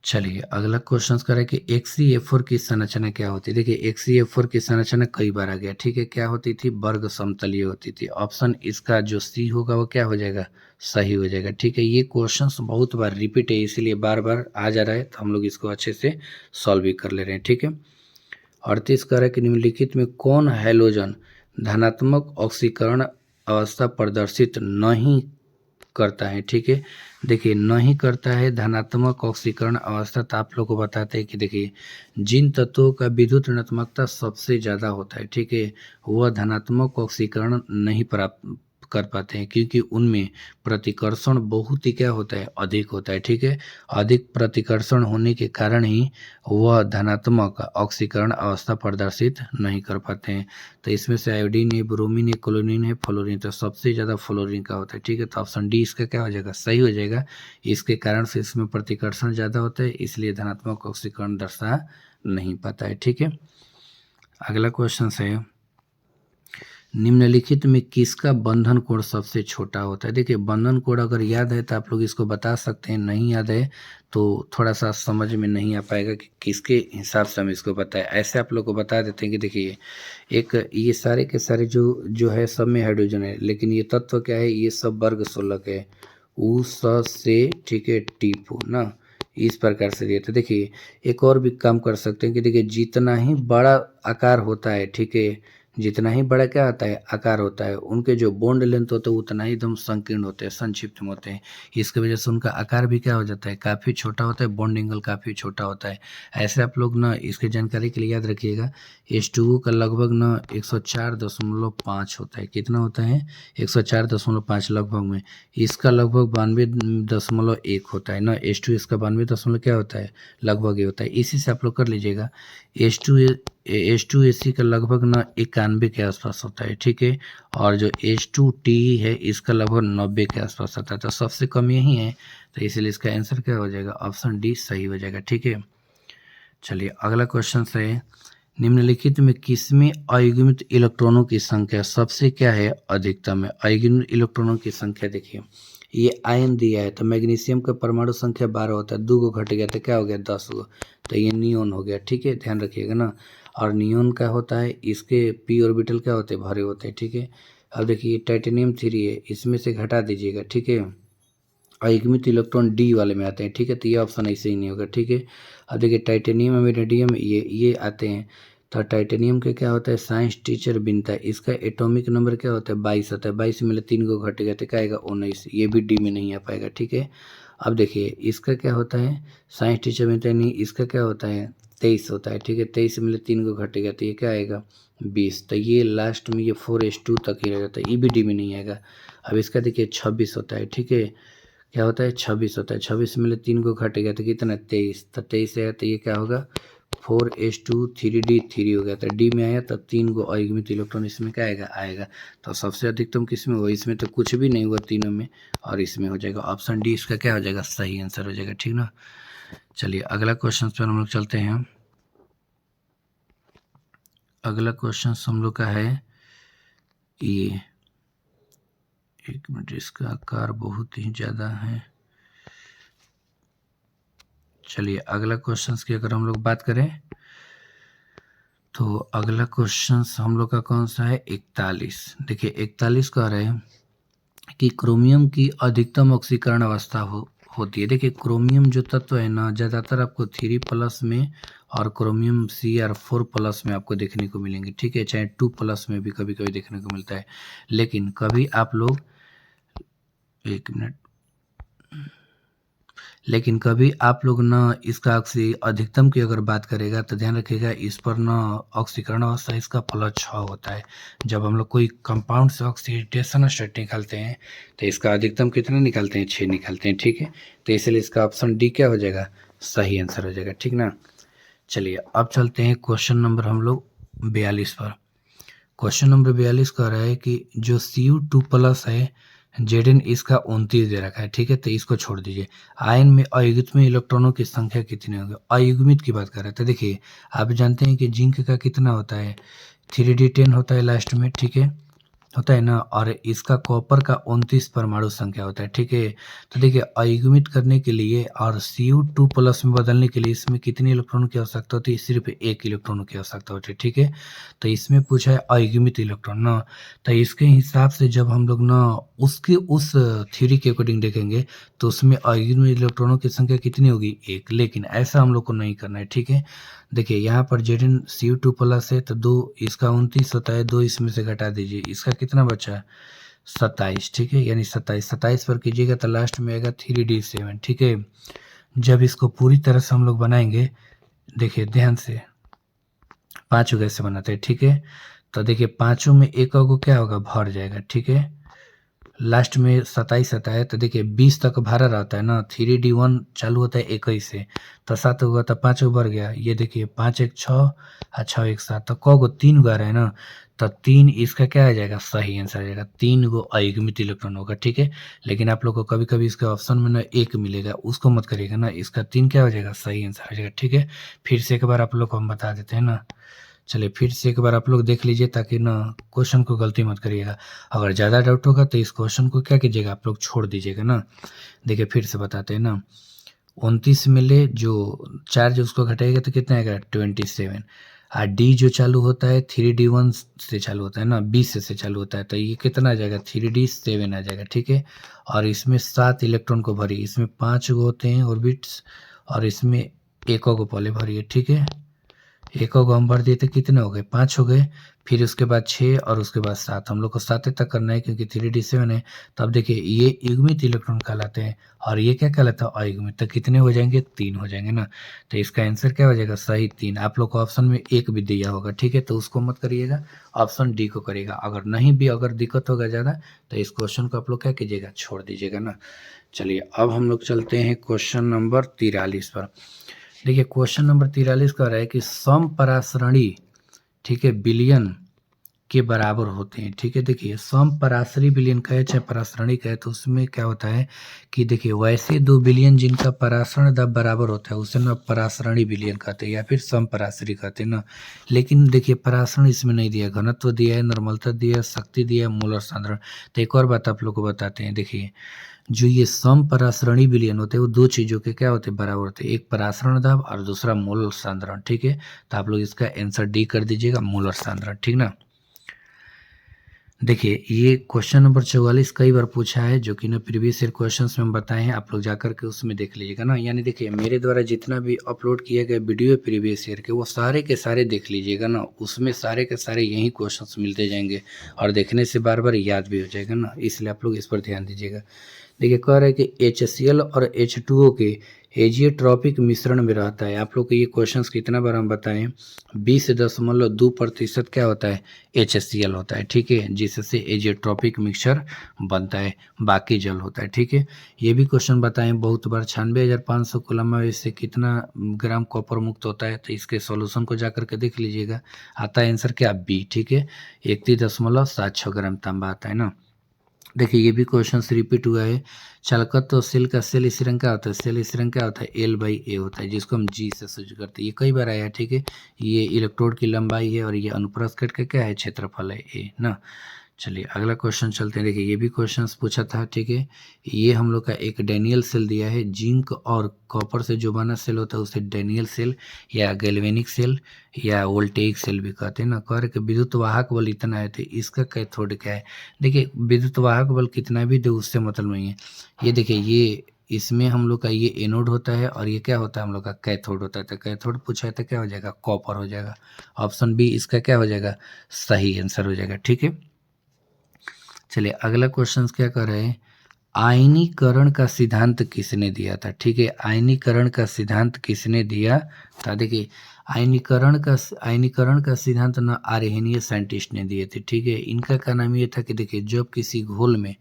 चलिए अगला क्वेश्चन करें कि HCl4 की संरचना क्या होती है। देखिए HCl4 की संरचना कई बार आ गया। ठीक है, क्या होती थी, वर्ग समतलीय होती थी। ऑप्शन इसका जो सी होगा वो क्या हो जाएगा, सही हो जाएगा। ठीक है, ये क्वेश्चंस बहुत बार रिपीट है इसीलिए बार बार आ जा रहा है, तो हम लोग इसको अच्छे से सॉल्व भी कर ले रहे हैं। ठीक है, 38 कह रहा है कि निम्नलिखित में कौन हैलोजन धनात्मक ऑक्सीकरण अवस्था प्रदर्शित नहीं करता है। ठीक है, देखिए नहीं करता है धनात्मक ऑक्सीकरण अवस्था। तो आप लोग को बताते हैं कि देखिए जिन तत्वों का विद्युत ऋणात्मकता सबसे ज़्यादा होता है, ठीक है, वह धनात्मक ऑक्सीकरण नहीं प्राप्त कर पाते हैं, क्योंकि उनमें प्रतिकर्षण बहुत ही क्या होता है, अधिक होता है। ठीक है, अधिक प्रतिकर्षण होने के कारण ही वह धनात्मक ऑक्सीकरण अवस्था प्रदर्शित नहीं कर पाते हैं। तो इसमें से आयोडीन है, ब्रोमीन है, क्लोरीन है, फ्लोरीन, तो सबसे ज़्यादा फ्लोरीन का होता है। ठीक है, तो ऑप्शन डी इसका क्या हो जाएगा, सही हो जाएगा। इसके कारण से इसमें प्रतिकर्षण ज़्यादा होता है, इसलिए धनात्मक ऑक्सीकरण दर्शा नहीं पाता है। ठीक है, अगला क्वेश्चन है निम्नलिखित में किसका बंधन कोण सबसे छोटा होता है। देखिए बंधन कोण अगर याद है तो आप लोग इसको बता सकते हैं, नहीं याद है तो थोड़ा सा समझ में नहीं आ पाएगा कि किसके हिसाब से हम इसको बताएं। ऐसे आप लोग को बता देते हैं कि देखिए एक ये सारे के सारे जो है सब में हाइड्रोजन है, लेकिन ये तत्व क्या है, ये सब वर्ग 16 है, उ स से, ठीक है, टीपू ना, इस प्रकार से दिए। तो देखिए एक और भी काम कर सकते हैं कि देखिए जितना ही बड़ा आकार होता है, ठीक है, जितना ही बड़ा क्या होता है, आकार होता है, उनके जो बॉन्ड लेंथ होते हैं उतना ही एकदम संकीर्ण होते हैं, संक्षिप्त में होते हैं। इसकी वजह से उनका आकार भी क्या हो जाता है, काफ़ी छोटा होता है, बॉन्ड एंगल काफ़ी छोटा होता है। ऐसे आप लोग ना इसकी जानकारी के लिए याद रखिएगा, H2O का लगभग ना 104.5 होता है। कितना होता है, 104.5 लगभग में। इसका लगभग 92.1 होता है ना। H2 इसका 92 क्या होता है, लगभग ये होता है। इसी से आप लोग कर लीजिएगा, H2AC का लगभग ना 91 के आसपास होता है। ठीक है, और जो H2TE है इसका लगभग 90 के आसपास आता है। तो सबसे कम यही है, तो इसलिए इसका आंसर क्या हो जाएगा, ऑप्शन डी सही हो जाएगा। ठीक है, चलिए अगला क्वेश्चन है निम्नलिखित में किसमें अयुग्मित इलेक्ट्रॉनों की संख्या सबसे क्या है, अधिकतम है। अयुग्मित इलेक्ट्रॉनों की संख्या देखिए ये आयन दिया है, तो मैग्नीशियम का परमाणु संख्या 12 होता है, 2 गो घट गया तो क्या हो गया, 10 गो, तो ये नियोन हो गया। ठीक है, ध्यान रखिएगा ना। और नियोन का होता है, इसके पी ऑर्बिटल क्या होते हैं, भरे होते हैं। ठीक है, अब देखिए टाइटेनियम 3 है, इसमें से घटा दीजिएगा। ठीक है, अयुग्मित इलेक्ट्रॉन डी वाले में आते हैं। ठीक है, तो ये ऑप्शन ऐसे ही नहीं होगा। ठीक है, अब देखिए टाइटेनियम इरिडियम ये आते हैं। तो टाइटेनियम के क्या होता है, साइंस टीचर बिनता है, इसका एटॉमिक नंबर क्या होता है, 22 होता है। 22 में 3 को घट गया तो क्या आएगा, 19, ये भी डी में नहीं आ पाएगा। ठीक है, अब देखिए इसका क्या होता है, साइंस टीचर बिनता है नहीं, इसका क्या होता है, 23 होता है। ठीक है, 23 में 3 को घट गया तो ये क्या आएगा, 20, तो ये लास्ट में ये 4s2 तक ही रह जाता है, ये भी डी में नहीं आएगा। अब इसका देखिए 26 होता है। ठीक है, क्या होता है, 26 होता है। 26 में 3 को घट गया तो कितना, 23, तो 23 है तो ये क्या होगा, 4s2 3d3 हो गया। तो डी में आया तो 3 को अयुग्मित इलेक्ट्रॉन इसमें क्या आएगा। तो सबसे अधिकतम किस में हुआ, इसमें तो कुछ भी नहीं हुआ तीनों में, और इसमें हो जाएगा ऑप्शन डी इसका क्या हो जाएगा, सही आंसर हो जाएगा। ठीक ना, चलिए अगला क्वेश्चन पर हम लोग चलते हैं। अगला क्वेश्चन हम लोग का है ये, एक मिनट, इसका आकार बहुत ही ज़्यादा है। चलिए अगला क्वेश्चन की अगर हम लोग बात करें तो अगला क्वेश्चन हम लोग का कौन सा है, 41। देखिए 41 कह रहे हैं कि क्रोमियम की अधिकतम ऑक्सीकरण अवस्था होती है। देखिए क्रोमियम जो तत्व है ना ज़्यादातर आपको 3+ में और क्रोमियम Cr4+ में आपको देखने को मिलेंगे, ठीक है, चाहे 2+ में भी कभी कभी देखने को मिलता है। लेकिन कभी आप लोग, एक मिनट, लेकिन कभी आप लोग ना इसका अधिकतम की अगर बात करेगा तो ध्यान रखिएगा इस पर ना ऑक्सीकरण अवस्था इसका +6 होता है। जब हम लोग कोई कंपाउंड से ऑक्सीडेशन स्टेट निकालते हैं तो इसका अधिकतम कितना निकालते हैं, 6 निकालते हैं, ठीक है। तो इसलिए इसका ऑप्शन डी क्या हो जाएगा, सही आंसर हो जाएगा, ठीक ना। चलिए अब चलते हैं क्वेश्चन नंबर हम लोग 42 पर। क्वेश्चन नंबर 42 कह रहा है कि जो Cu2+ है Zn इसका 29 दे रखा है, ठीक है, तो इसको छोड़ दीजिए। आयन में अयुग्मित में इलेक्ट्रॉनों की संख्या कितनी होगी, अयुग्मित की बात कर रहे हैं। तो देखिए आप जानते हैं कि जिंक का कितना होता है, 3d10 होता है लास्ट में, ठीक है, होता है ना, और इसका कॉपर का 29 परमाणु संख्या होता है, ठीक है। तो देखिए अयुग्मित करने के लिए और Cu2+ में बदलने के लिए इसमें कितने इलेक्ट्रॉनों की आवश्यकता होती है, सिर्फ 1 इलेक्ट्रॉनों की आवश्यकता होती है, ठीक है। तो इसमें पूछा है अयुग्मित इलेक्ट्रॉन ना, तो इसके हिसाब से जब हम लोग ना उसके उस थ्योरी के अकॉर्डिंग देखेंगे तो उसमें अयुग्मित इलेक्ट्रॉनों की संख्या कितनी होगी, 1। लेकिन ऐसा हम लोग को नहीं करना है, ठीक है। देखिए यहाँ पर Zn Cu2+ है तो 2 इसका 29 होता है, 2 इसमें से घटा दीजिए, इसका कितना बचा, 27, ठीक है, यानी 27 पर कीजिएगा तो लास्ट में आएगा 3d7, ठीक है। जब इसको पूरी तरह से हम लोग बनाएंगे, देखिए ध्यान से, पाँचों कैसे बनाते हैं, ठीक है। तो देखिए पाँचों में एक को क्या होगा, भर जाएगा, ठीक है। लास्ट में 27 आता है तो देखिए 20 तक भरा रहता है ना, 3d1 चालू होता है 21 से, तो 7 होगा तो 5 भर गया। ये देखिए 5 1 6 और 6 1 7, तो को 3 गो रहा है ना, तो 3 इसका क्या आ जाएगा, सही आंसर आ जाएगा। 3 गो अयुग्मित इलेक्ट्रॉन होगा, ठीक है। लेकिन आप लोग को कभी कभी इसके ऑप्शन में ना 1 मिलेगा, उसको मत करिएगा ना, इसका 3 क्या हो जाएगा, सही आंसर आ जाएगा, ठीक है। फिर से एक बार आप लोग को हम बता देते हैं ना, चलिए फिर से एक बार आप लोग देख लीजिए ताकि ना क्वेश्चन को गलती मत करिएगा। अगर ज़्यादा डाउट होगा तो इस क्वेश्चन को क्या कीजिएगा, आप लोग छोड़ दीजिएगा ना। देखिए फिर से बताते हैं ना, 29 में ले जो चार्ज उसको घटाएगा तो कितना आएगा, 27। और डी जो चालू होता है 3d1 से चालू होता है ना, 20 से चालू होता है, तो ये कितना आ जाएगा, 3d7 आ जाएगा, ठीक है। और इसमें 7 इलेक्ट्रॉन को भरिए, इसमें 5 गो होते हैं ऑर्बिट्स और इसमें एक को पहले भरिए, ठीक है। एक को हम भर दिए तो कितने हो गए, 5 हो गए। फिर उसके बाद 6 और उसके बाद 7, हम लोग को 7 तक करना है क्योंकि 3d7 है। तो अब देखिए ये युग्मित इलेक्ट्रॉन कहलाते हैं और ये क्या कहलाता है, अयुग्मित। तो कितने हो जाएंगे, 3 हो जाएंगे ना। तो इसका आंसर क्या हो जाएगा, सही 3। आप लोग को ऑप्शन में 1 भी दिया होगा, ठीक है, तो उसको मत करिएगा, ऑप्शन डी को करिएगा। अगर नहीं भी अगर दिक्कत होगा ज़्यादा तो इस क्वेश्चन को आप लोग क्या कीजिएगा, छोड़ दीजिएगा ना। चलिए अब हम लोग चलते हैं क्वेश्चन नंबर 43 पर। देखिए क्वेश्चन नंबर 43 कह रहा है कि समपरासरणी, ठीक है, विलयन के बराबर होते हैं, ठीक है। देखिए समपरासरी विलयन का है चाहे परासरणी का है तो उसमें क्या होता है कि देखिए वैसे 2 विलयन जिनका परासरण दाब बराबर होता है उसे ना परासरणी विलयन कहते हैं या फिर समपरासरी कहते हैं ना। लेकिन देखिए परासरण इसमें नहीं दिया, घनत्व दिया है, निर्मलता दिया है, शक्ति दिया है, मोलर सांद्रण। तो एक और बात आप लोग को बताते हैं, देखिए जो ये समपरासरणी विलयन होते हैं वो 2 चीज़ों के क्या होते हैं, बराबर होते हैं, एक परासरण दाब और दूसरा मोलर सांद्रण, ठीक है। तो आप लोग इसका आंसर डी कर दीजिएगा, मोलर सांद्रण, ठीक ना। देखिए ये क्वेश्चन नंबर 44 कई बार पूछा है जो कि ना प्रीवियस ईयर क्वेश्चंस में हम बताए हैं, आप लोग जाकर के उसमें देख लीजिएगा ना। यानी देखिए मेरे द्वारा जितना भी अपलोड किए गए वीडियो है प्रीवियस ईयर के वो सारे के सारे देख लीजिएगा ना, उसमें सारे के सारे यही क्वेश्चंस मिलते जाएंगे और देखने से बार बार याद भी हो जाएगा ना, इसलिए आप लोग इस पर ध्यान दीजिएगा। देखिए कह रहा है कि HCl और H2O के एजियोट्रॉपिक मिश्रण में रहता है। आप लोग को ये क्वेश्चंस कितना बार हम बताएं, 20.2% क्या होता है, HCl होता है, ठीक है, जिससे एजियोट्रॉपिक मिक्सचर बनता है, बाकी जल होता है, ठीक है। ये भी क्वेश्चन बताएं बहुत बार, 96,500 कूलम से कितना ग्राम कॉपर मुक्त होता है, तो इसके सॉल्यूशन को जाकर के देख लीजिएगा, आता है आंसर क्या, बी, ठीक है, 31.76 ग्राम तांबा आता है ना। देखिए ये भी क्वेश्चन रिपीट हुआ है, चालकत्व तो सेल का सेल स्थिरांक क्या होता है, सेल स्थिरांक क्या होता है, L/A होता है, जिसको हम G से सूचित करते हैं। ये कई बार आया है, ठीक है। ये इलेक्ट्रोड की लंबाई है और ये अनुप्रस्थ कट का क्या है, क्षेत्रफल है A ना। चलिए अगला क्वेश्चन चलते हैं। देखिए ये भी क्वेश्चंस पूछा था, ठीक है। ये हम लोग का एक डैनियल सेल दिया है, जिंक और कॉपर से जो बना सेल होता है उसे डैनियल सेल या गैल्वेनिक सेल या वोल्टेइक सेल भी कहते हैं ना। कह रहे कि विद्युत वाहक बल इतना है तो इसका कैथोड क्या है। देखिए विद्युत वाहक बल कितना भी दे उससे मतलब नहीं है। ये देखिए ये इसमें हम लोग का ये एनोड होता है और ये क्या होता है हम लोग का कैथोड होता है। तो कैथोड पूछा है तो क्या हो जाएगा, कॉपर हो जाएगा। ऑप्शन बी इसका क्या हो जाएगा, सही आंसर हो जाएगा। ठीक है, चलिए अगला क्वेश्चन क्या कर रहे हैं, आयनीकरण का सिद्धांत किसने दिया था। ठीक है, आयनीकरण का सिद्धांत किसने दिया था। देखिए आयनीकरण का सिद्धांत ना आर्येनियन साइंटिस्ट ने दिए थे। ठीक है, इनका का नाम ये था कि देखिए जब किसी घोल में,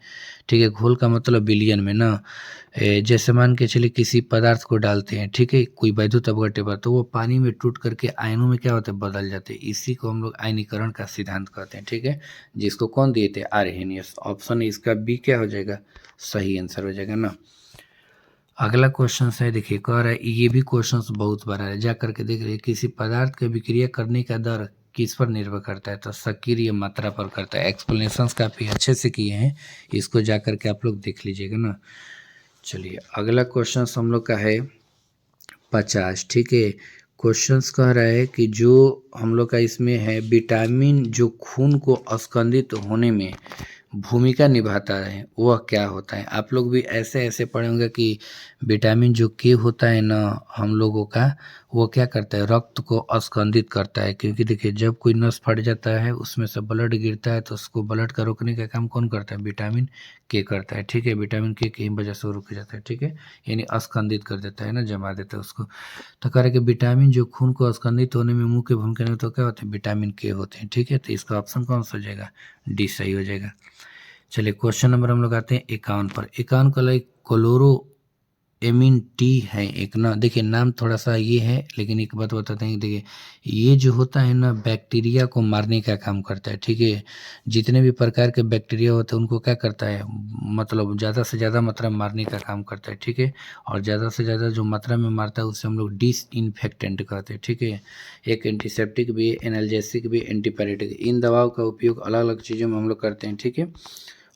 ठीक है, घोल का मतलब विलयन में ना, जैसे मान के चलिए किसी पदार्थ को डालते हैं, ठीक है, कोई वैद्युत अपघट्य पर, तो वो पानी में टूट करके आयनों में क्या होता है, बदल जाते हैं। इसी को हम लोग आयनीकरण का सिद्धांत कहते हैं। ठीक है, जिसको कौन दिए थे, आर्येनियस। ऑप्शन इसका बी क्या हो जाएगा, सही आंसर हो जाएगा ना। अगला क्वेश्चन है, देखिए कह रहा है, ये भी क्वेश्चन बहुत बड़ा है, जा करके देख रहे किसी पदार्थ के विक्रिया करने का दर किस पर निर्भर करता है, तो सक्रिय मात्रा पर करता है। एक्सप्लेनेशंस काफ़ी अच्छे से किए हैं, इसको जा करके आप लोग देख लीजिएगा ना। चलिए अगला क्वेश्चन हम लोग का है 50। ठीक है, क्वेश्चंस कह रहा है कि जो हम लोग का इसमें है, विटामिन जो खून को अस्कंदित होने में भूमिका निभाता है वह क्या होता है। आप लोग भी ऐसे ऐसे पढ़े होंगे कि विटामिन जो के होता है ना हम लोगों का, वो क्या करता है, रक्त को अस्कंदित करता है। क्योंकि देखिए जब कोई नस फट जाता है उसमें से ब्लड गिरता है, तो उसको ब्लड का रोकने का काम कौन करता है, विटामिन के करता है। ठीक है, विटामिन के की वजह से वो रुक जाता है। ठीक है, यानी अस्कंदित कर देता है ना, जमा देता है उसको। तो कह रहे कि विटामिन जो खून को अस्कंदित होने में मुख्य भूमिका नहीं, तो क्या होते हैं, विटामिन के होते हैं। ठीक है, तो इसका ऑप्शन कौन सा हो जाएगा, डी सही हो जाएगा। चलिए क्वेश्चन नंबर हम लोग आते हैं 51 पर। 51 का लाइक क्लोरो एमिन टी है एक ना, देखिए नाम थोड़ा सा ये है, लेकिन एक बात बताते हैं, देखिए ये जो होता है ना बैक्टीरिया को मारने का काम करता है। ठीक है, जितने भी प्रकार के बैक्टीरिया होते हैं उनको क्या करता है, मतलब ज़्यादा से ज़्यादा मात्रा में मारने का काम करता है। ठीक है, और ज़्यादा से ज़्यादा जो मात्रा में मारता है उससे हम लोग डिसइंफेक्टेंट कहते हैं। ठीक है, एक एंटीसेप्टिक भी, एनाल्जेसिक भी, एंटीपायरेटिक, इन दवाओं का उपयोग अलग अलग चीज़ों में हम लोग करते हैं। ठीक है,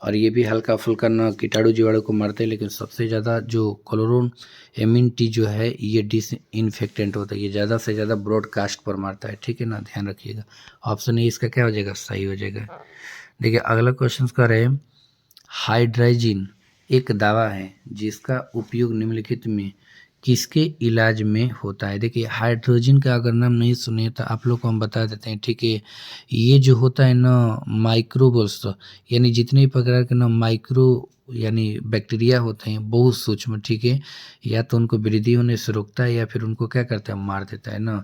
और ये भी हल्का फुल्का न कीटाणु जीवाणु को मारते हैं, लेकिन सबसे ज़्यादा जो क्लोरोन एमिन टी जो है ये डिसइंफेक्टेंट होता है, ये ज़्यादा से ज़्यादा ब्रॉडकास्ट पर मारता है। ठीक है ना, ध्यान रखिएगा। ऑप्शन ए इसका क्या हो जाएगा, सही हो जाएगा। देखिए अगला क्वेश्चन का रहे, हाइड्राइजिन एक दवा है जिसका उपयोग निम्नलिखित में किसके इलाज में होता है। देखिए हाइड्रोजन का अगर नाम नहीं सुने तो आप लोग को हम बता देते हैं। ठीक है, ये जो होता है ना माइक्रोबल्स, यानी जितने भी प्रकार के ना माइक्रो यानी बैक्टीरिया होते हैं बहुत सूक्ष्म। ठीक है, या तो उनको वृद्धि होने से रोकता है या फिर उनको क्या करता है, मार देता है ना।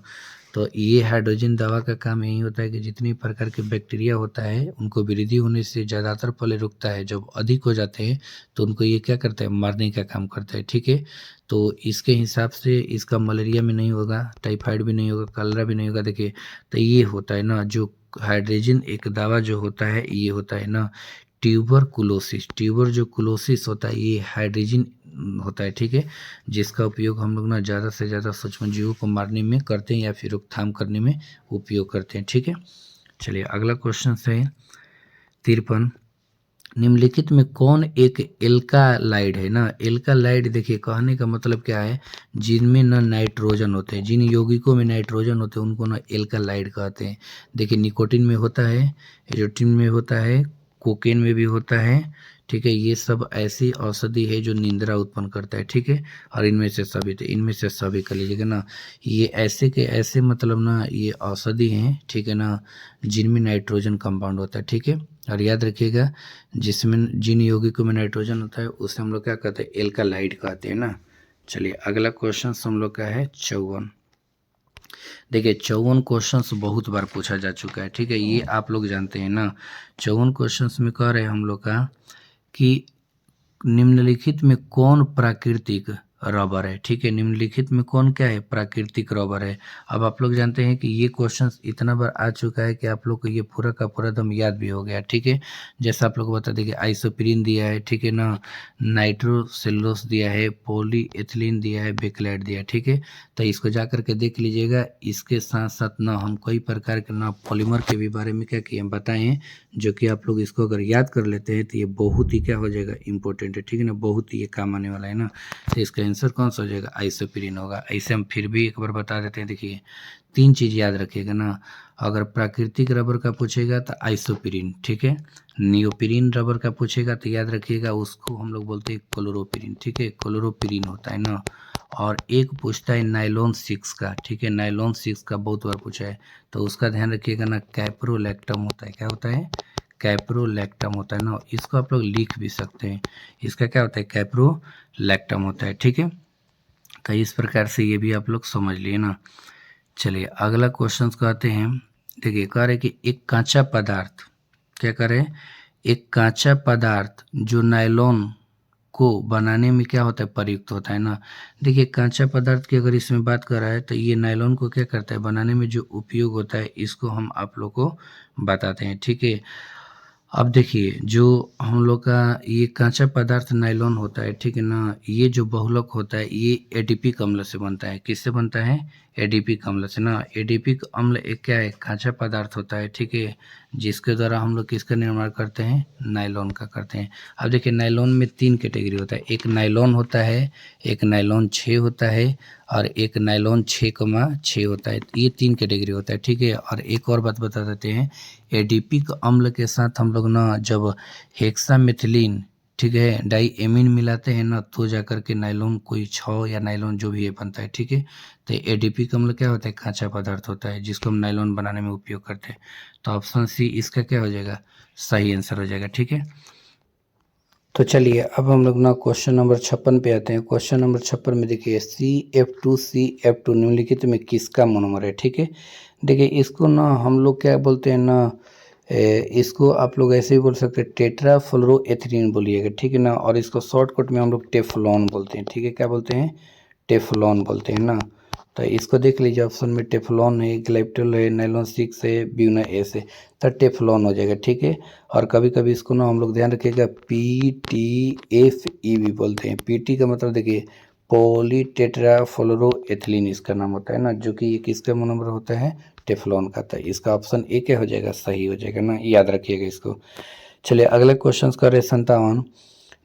तो ये हाइड्रोजन दवा का काम यही होता है कि जितनी प्रकार के बैक्टीरिया होता है उनको वृद्धि होने से ज़्यादातर पहले रुकता है, जब अधिक हो जाते हैं तो उनको ये क्या करता है, मारने का काम करता है। ठीक है, तो इसके हिसाब से इसका मलेरिया में नहीं होगा, टाइफाइड भी नहीं होगा, कलरा भी नहीं होगा। देखिए तो ये होता है ना, जो हाइड्रोजन एक दवा जो होता है ये होता है ना ट्यूबरकुलोसिस। ट्यूबर जो कुलोसिस होता है ये हाइड्रोजन होता है। ठीक है, जिसका उपयोग हम लोग ना ज़्यादा से ज़्यादा सूक्ष्म जीवों को मारने में करते हैं या फिर रोकथाम करने में उपयोग करते हैं। ठीक है, चलिए अगला क्वेश्चन है 53। निम्नलिखित में कौन एक एल्कालाइड है ना। एल्कालाइड देखिए कहने का मतलब क्या है, जिनमें ना नाइट्रोजन होते हैं, जिन यौगिकों में नाइट्रोजन होते हैं उनको ना एल्कालाइड कहते हैं। देखिए निकोटीन में होता है, एरोटिन में होता है, कोकेन में भी होता है। ठीक है, ये सब ऐसी औषधि है जो निंद्रा उत्पन्न करता है। ठीक है, और इनमें से सभी, तो इनमें से सभी कर लीजिएगा ना, ये ऐसे के ऐसे मतलब ना ये औषधि हैं। ठीक है ना, जिनमें नाइट्रोजन कंपाउंड होता है। ठीक है, और याद रखिएगा जिसमें जिन यौगिकों में नाइट्रोजन होता है उसे हम लोग क्या कहते हैं, एल्कालाइड कहते हैं ना। चलिए अगला क्वेश्चन हम लोग का है 54। देखिए 54 क्वेश्चंस बहुत बार पूछा जा चुका है। ठीक है, ये आप लोग जानते हैं ना। 54 क्वेश्चंस में कह रहे हैं हम लोग का कि निम्नलिखित में कौन प्राकृतिक रबर है। ठीक है, निम्नलिखित में कौन क्या है, प्राकृतिक रबर है। अब आप लोग जानते हैं कि ये क्वेश्चन इतना बार आ चुका है कि आप लोग को ये पूरा का पूरा दम याद भी हो गया। ठीक है, जैसा आप लोग को बता दें कि आइसोप्रीन दिया है, ठीक है ना, नाइट्रोसेलुलोस दिया है, पॉलीएथिलीन दिया है, बेक्लाइट दिया है। ठीक है, तो इसको जा करके देख लीजिएगा। इसके साथ साथ ना हम कई प्रकार के ना पॉलीमर के भी बारे में क्या किए हैं, बताए हैं, जो कि आप लोग इसको अगर याद कर लेते हैं तो ये बहुत ही क्या हो जाएगा, इंपॉर्टेंट है। ठीक है ना, बहुत ही ये काम आने वाला है ना। तो इसका आंसर कौन सा हो जाएगा, आइसोप्रीन होगा। ऐसे हम फिर भी एक बार बता देते हैं। देखिए 3 चीज़ याद रखिएगा ना, अगर प्राकृतिक रबर का पूछेगा तो आइसोप्रीन, ठीक है। नियोप्रीन रबर का पूछेगा तो याद रखिएगा उसको हम लोग बोलते हैं क्लोरोप्रीन, ठीक है, क्लोरोप्रीन होता है ना। और एक पूछता है नायलॉन 6 का, ठीक है, नायलॉन 6 का बहुत बार पूछा है, तो उसका ध्यान रखिएगा ना, कैप्रोलैक्टम होता है। क्या होता है, कैप्रोलैक्टम होता है ना। इसको आप लोग लिख भी सकते हैं, इसका क्या होता है, कैप्रोलैक्टम होता है, ठीक है। तो इस प्रकार से ये भी आप लोग समझ लिए ना। चलिए अगला क्वेश्चन को आते हैं। देखिए कह रहे कि एक कांचा पदार्थ, क्या करें, एक कांचा पदार्थ जो नायलॉन को बनाने में क्या होता है, प्रयुक्त होता है ना। देखिए कांचा पदार्थ की अगर इसमें बात कर रहा है तो ये नायलॉन को क्या करता है, बनाने में जो उपयोग होता है इसको हम आप लोग को बताते हैं, ठीक है। अब देखिए जो हम लोग का ये कांचा पदार्थ नायलॉन होता है, ठीक है ना, ये जो बहुलक होता है ये एडीपिक अम्ल से बनता है। किससे बनता है, एडीपिक अम्ल से ना। एडीपिक अम्ल एक क्या है, कांचा पदार्थ होता है, ठीक है, जिसके द्वारा हम लोग किसका निर्माण करते हैं, नायलॉन का करते हैं। अब देखिए नायलॉन में 3 कैटेगरी होता है, एक नायलॉन होता है, एक नायलॉन 6 होता है और एक नायलॉन 6,6 होता है। ये 3 कैटेगरी होता है, ठीक है। और एक और बात बता देते हैं, एडीपिक अम्ल के साथ हम लोग ना जब हेक्सामेथिलीन, ठीक है, डाईएमीन मिलाते हैं ना तो जाकर के नायलॉन कोई 6 या नायलॉन जो भी है बनता है, ठीक है। तो एडीपिक अम्ल क्या होता है, कांचा पदार्थ होता है जिसको हम नायलॉन बनाने में उपयोग करते हैं। तो ऑप्शन सी इसका क्या हो जाएगा, सही आंसर हो जाएगा, ठीक है। तो चलिए अब हम लोग ना क्वेश्चन नंबर 56 पे आते हैं। क्वेश्चन नंबर 56 में देखिए CF2 निम्नलिखित में किसका मोनोमर है, ठीक है। देखिए इसको ना हम लोग क्या बोलते हैं ना, इसको आप लोग ऐसे ही बोल सकते हैं, टेट्राफ्लोरोएथिलीन बोलिएगा, ठीक है ना। और इसको शॉर्टकट में हम लोग टेफ्लॉन बोलते हैं, ठीक है। क्या बोलते हैं, टेफ्लॉन बोलते हैं ना। तो इसको देख लीजिए, ऑप्शन में टेफ्लॉन है, ग्लाइप्टोल है, नायलॉन 6 है, ब्यूना एस है, तो टेफ्लॉन हो जाएगा, ठीक है। और कभी कभी इसको ना हम लोग ध्यान रखिएगा PTFE भी बोलते हैं। PT का मतलब देखिए पॉलीटेट्राफ्लोरोएथिलीन इसका नाम होता है ना, जो कि ये किसका मोनोमर होता है, टेफ्लॉन का। था इसका ऑप्शन ए क्या हो जाएगा, सही हो जाएगा ना, याद रखिएगा इसको। चलिए अगले क्वेश्चन का रहे 57।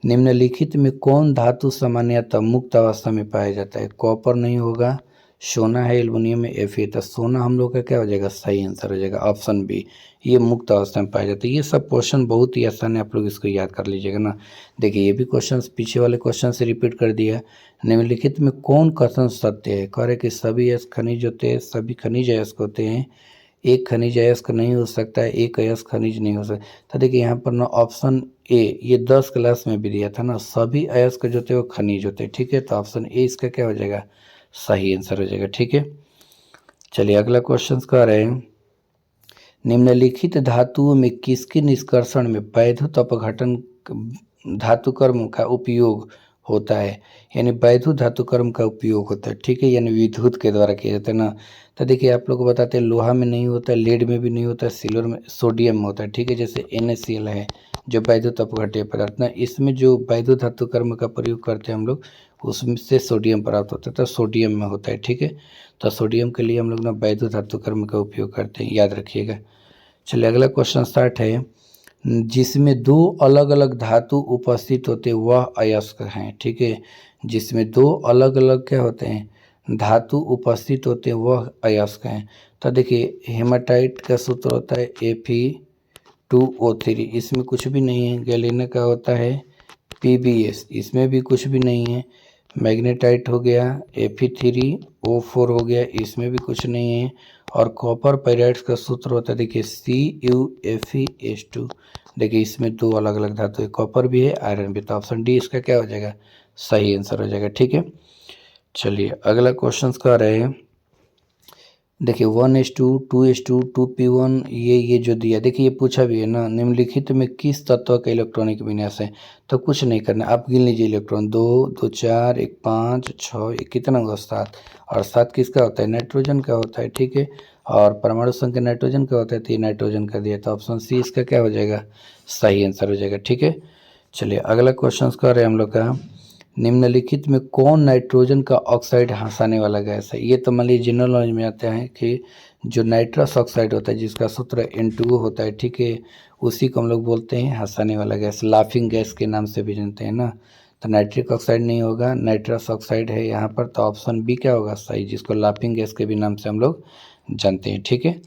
निम्नलिखित में कौन धातु सामान्यतः मुक्त अवस्था में पाया जाता है, कॉपर नहीं होगा, सोना है, एल्युमिनियम में Fe। तो सोना हम लोग का क्या हो जाएगा, सही आंसर हो जाएगा ऑप्शन बी, ये मुक्त अवस्था में पाया जाता है। ये सब क्वेश्चन बहुत ही आसान है, आप लोग इसको याद कर लीजिएगा ना। देखिए ये भी क्वेश्चन पीछे वाले क्वेश्चन से रिपीट कर दिया। निम्नलिखित में कौन कथन सत्य है, कह रहे कि सभी अयस्क खनिज होते हैं, सभी खनिज अयस्क होते हैं, एक खनिज अयस्क नहीं हो सकता है, एक अयस्क खनिज नहीं हो सकता। तो देखिए यहाँ पर ना ऑप्शन ए, ये 10 क्लास में भी दिया था ना, सभी अयस्क जो होते हैं वो खनिज होते हैं, ठीक है। तो ऑप्शन ए इसका क्या हो जाएगा, सही आंसर हो जाएगा, ठीक है। चलिए अगला क्वेश्चन कह रहे हैं, निम्नलिखित धातुओं में किसके निष्कर्षण में वैद्युत अपघटन धातु कर्म का उपयोग होता है, यानी वैद्युत धातु कर्म का उपयोग होता है, ठीक है, यानी विद्युत के द्वारा किया जाता है ना। तो देखिए आप लोग को बताते हैं, लोहा में नहीं होता, लेड में भी नहीं होता, सिल्वर में, सोडियम में होता है, ठीक है। जैसे NaCl है जो वैद्युत अपघट्य पदार्थ ना, इसमें जो वैद्युत धातु कर्म का प्रयोग करते हैं हम लोग, उसमें से सोडियम प्राप्त होता है, तो सोडियम में होता है, ठीक है। तो सोडियम के लिए हम लोग ना वैद्युत धातु कर्म का उपयोग करते हैं, याद रखिएगा। चलिए अगला क्वेश्चन स्टार्ट है, जिसमें 2 अलग अलग धातु उपस्थित होते वह अयस्क हैं, ठीक है। जिसमें 2 अलग अलग क्या होते हैं, धातु उपस्थित होते हैं वह अयस्क हैं। तो देखिए हेमाटाइट का सूत्र होता है Fe2O3, इसमें कुछ भी नहीं है। गैलेना का होता है PbS, इसमें भी कुछ भी नहीं है। मैग्नेटाइट हो गया Fe3O4 हो गया, इसमें भी कुछ नहीं है। और कॉपर पायराइड्स का सूत्र होता है देखिए CuFeS2, देखिए इसमें 2 अलग अलग धातु है, कॉपर भी है, आयरन भी। तो ऑप्शन डी इसका क्या हो जाएगा, सही आंसर हो जाएगा, ठीक है। चलिए अगला क्वेश्चन कर रहे हैं, देखिए 1:2, 2:2, 2p1, ये जो दिया, देखिए ये पूछा भी है ना, निम्नलिखित में किस तत्व का इलेक्ट्रॉनिक विन्यास है। तो कुछ नहीं करना, आप गिन लीजिए इलेक्ट्रॉन, 2, 2, 4, 1, 5, 6, एक कितना हुआ, 7। और 7 किसका होता है, नाइट्रोजन का होता है, ठीक है। और परमाणु संख्या नाइट्रोजन का होता है, तो ये नाइट्रोजन का दिया, तो ऑप्शन सी इसका क्या हो जाएगा, सही आंसर हो जाएगा, ठीक है। चलिए अगला क्वेश्चन कर रहे हैं हम लोग का, निम्नलिखित में कौन नाइट्रोजन का ऑक्साइड हंसाने वाला गैस है। ये तो मान लीजिए जनरल नॉलेज में आते हैं कि जो नाइट्रस ऑक्साइड होता है जिसका सूत्र N2O होता है, ठीक है, उसी को हम लोग बोलते हैं हंसाने वाला गैस, लाफिंग गैस के नाम से भी जानते हैं ना। तो नाइट्रिक ऑक्साइड नहीं होगा, नाइट्रस ऑक्साइड है यहाँ पर। तो ऑप्शन बी क्या होगा सही, जिसको लाफिंग गैस के भी नाम से हम लोग जानते हैं। ठीक है,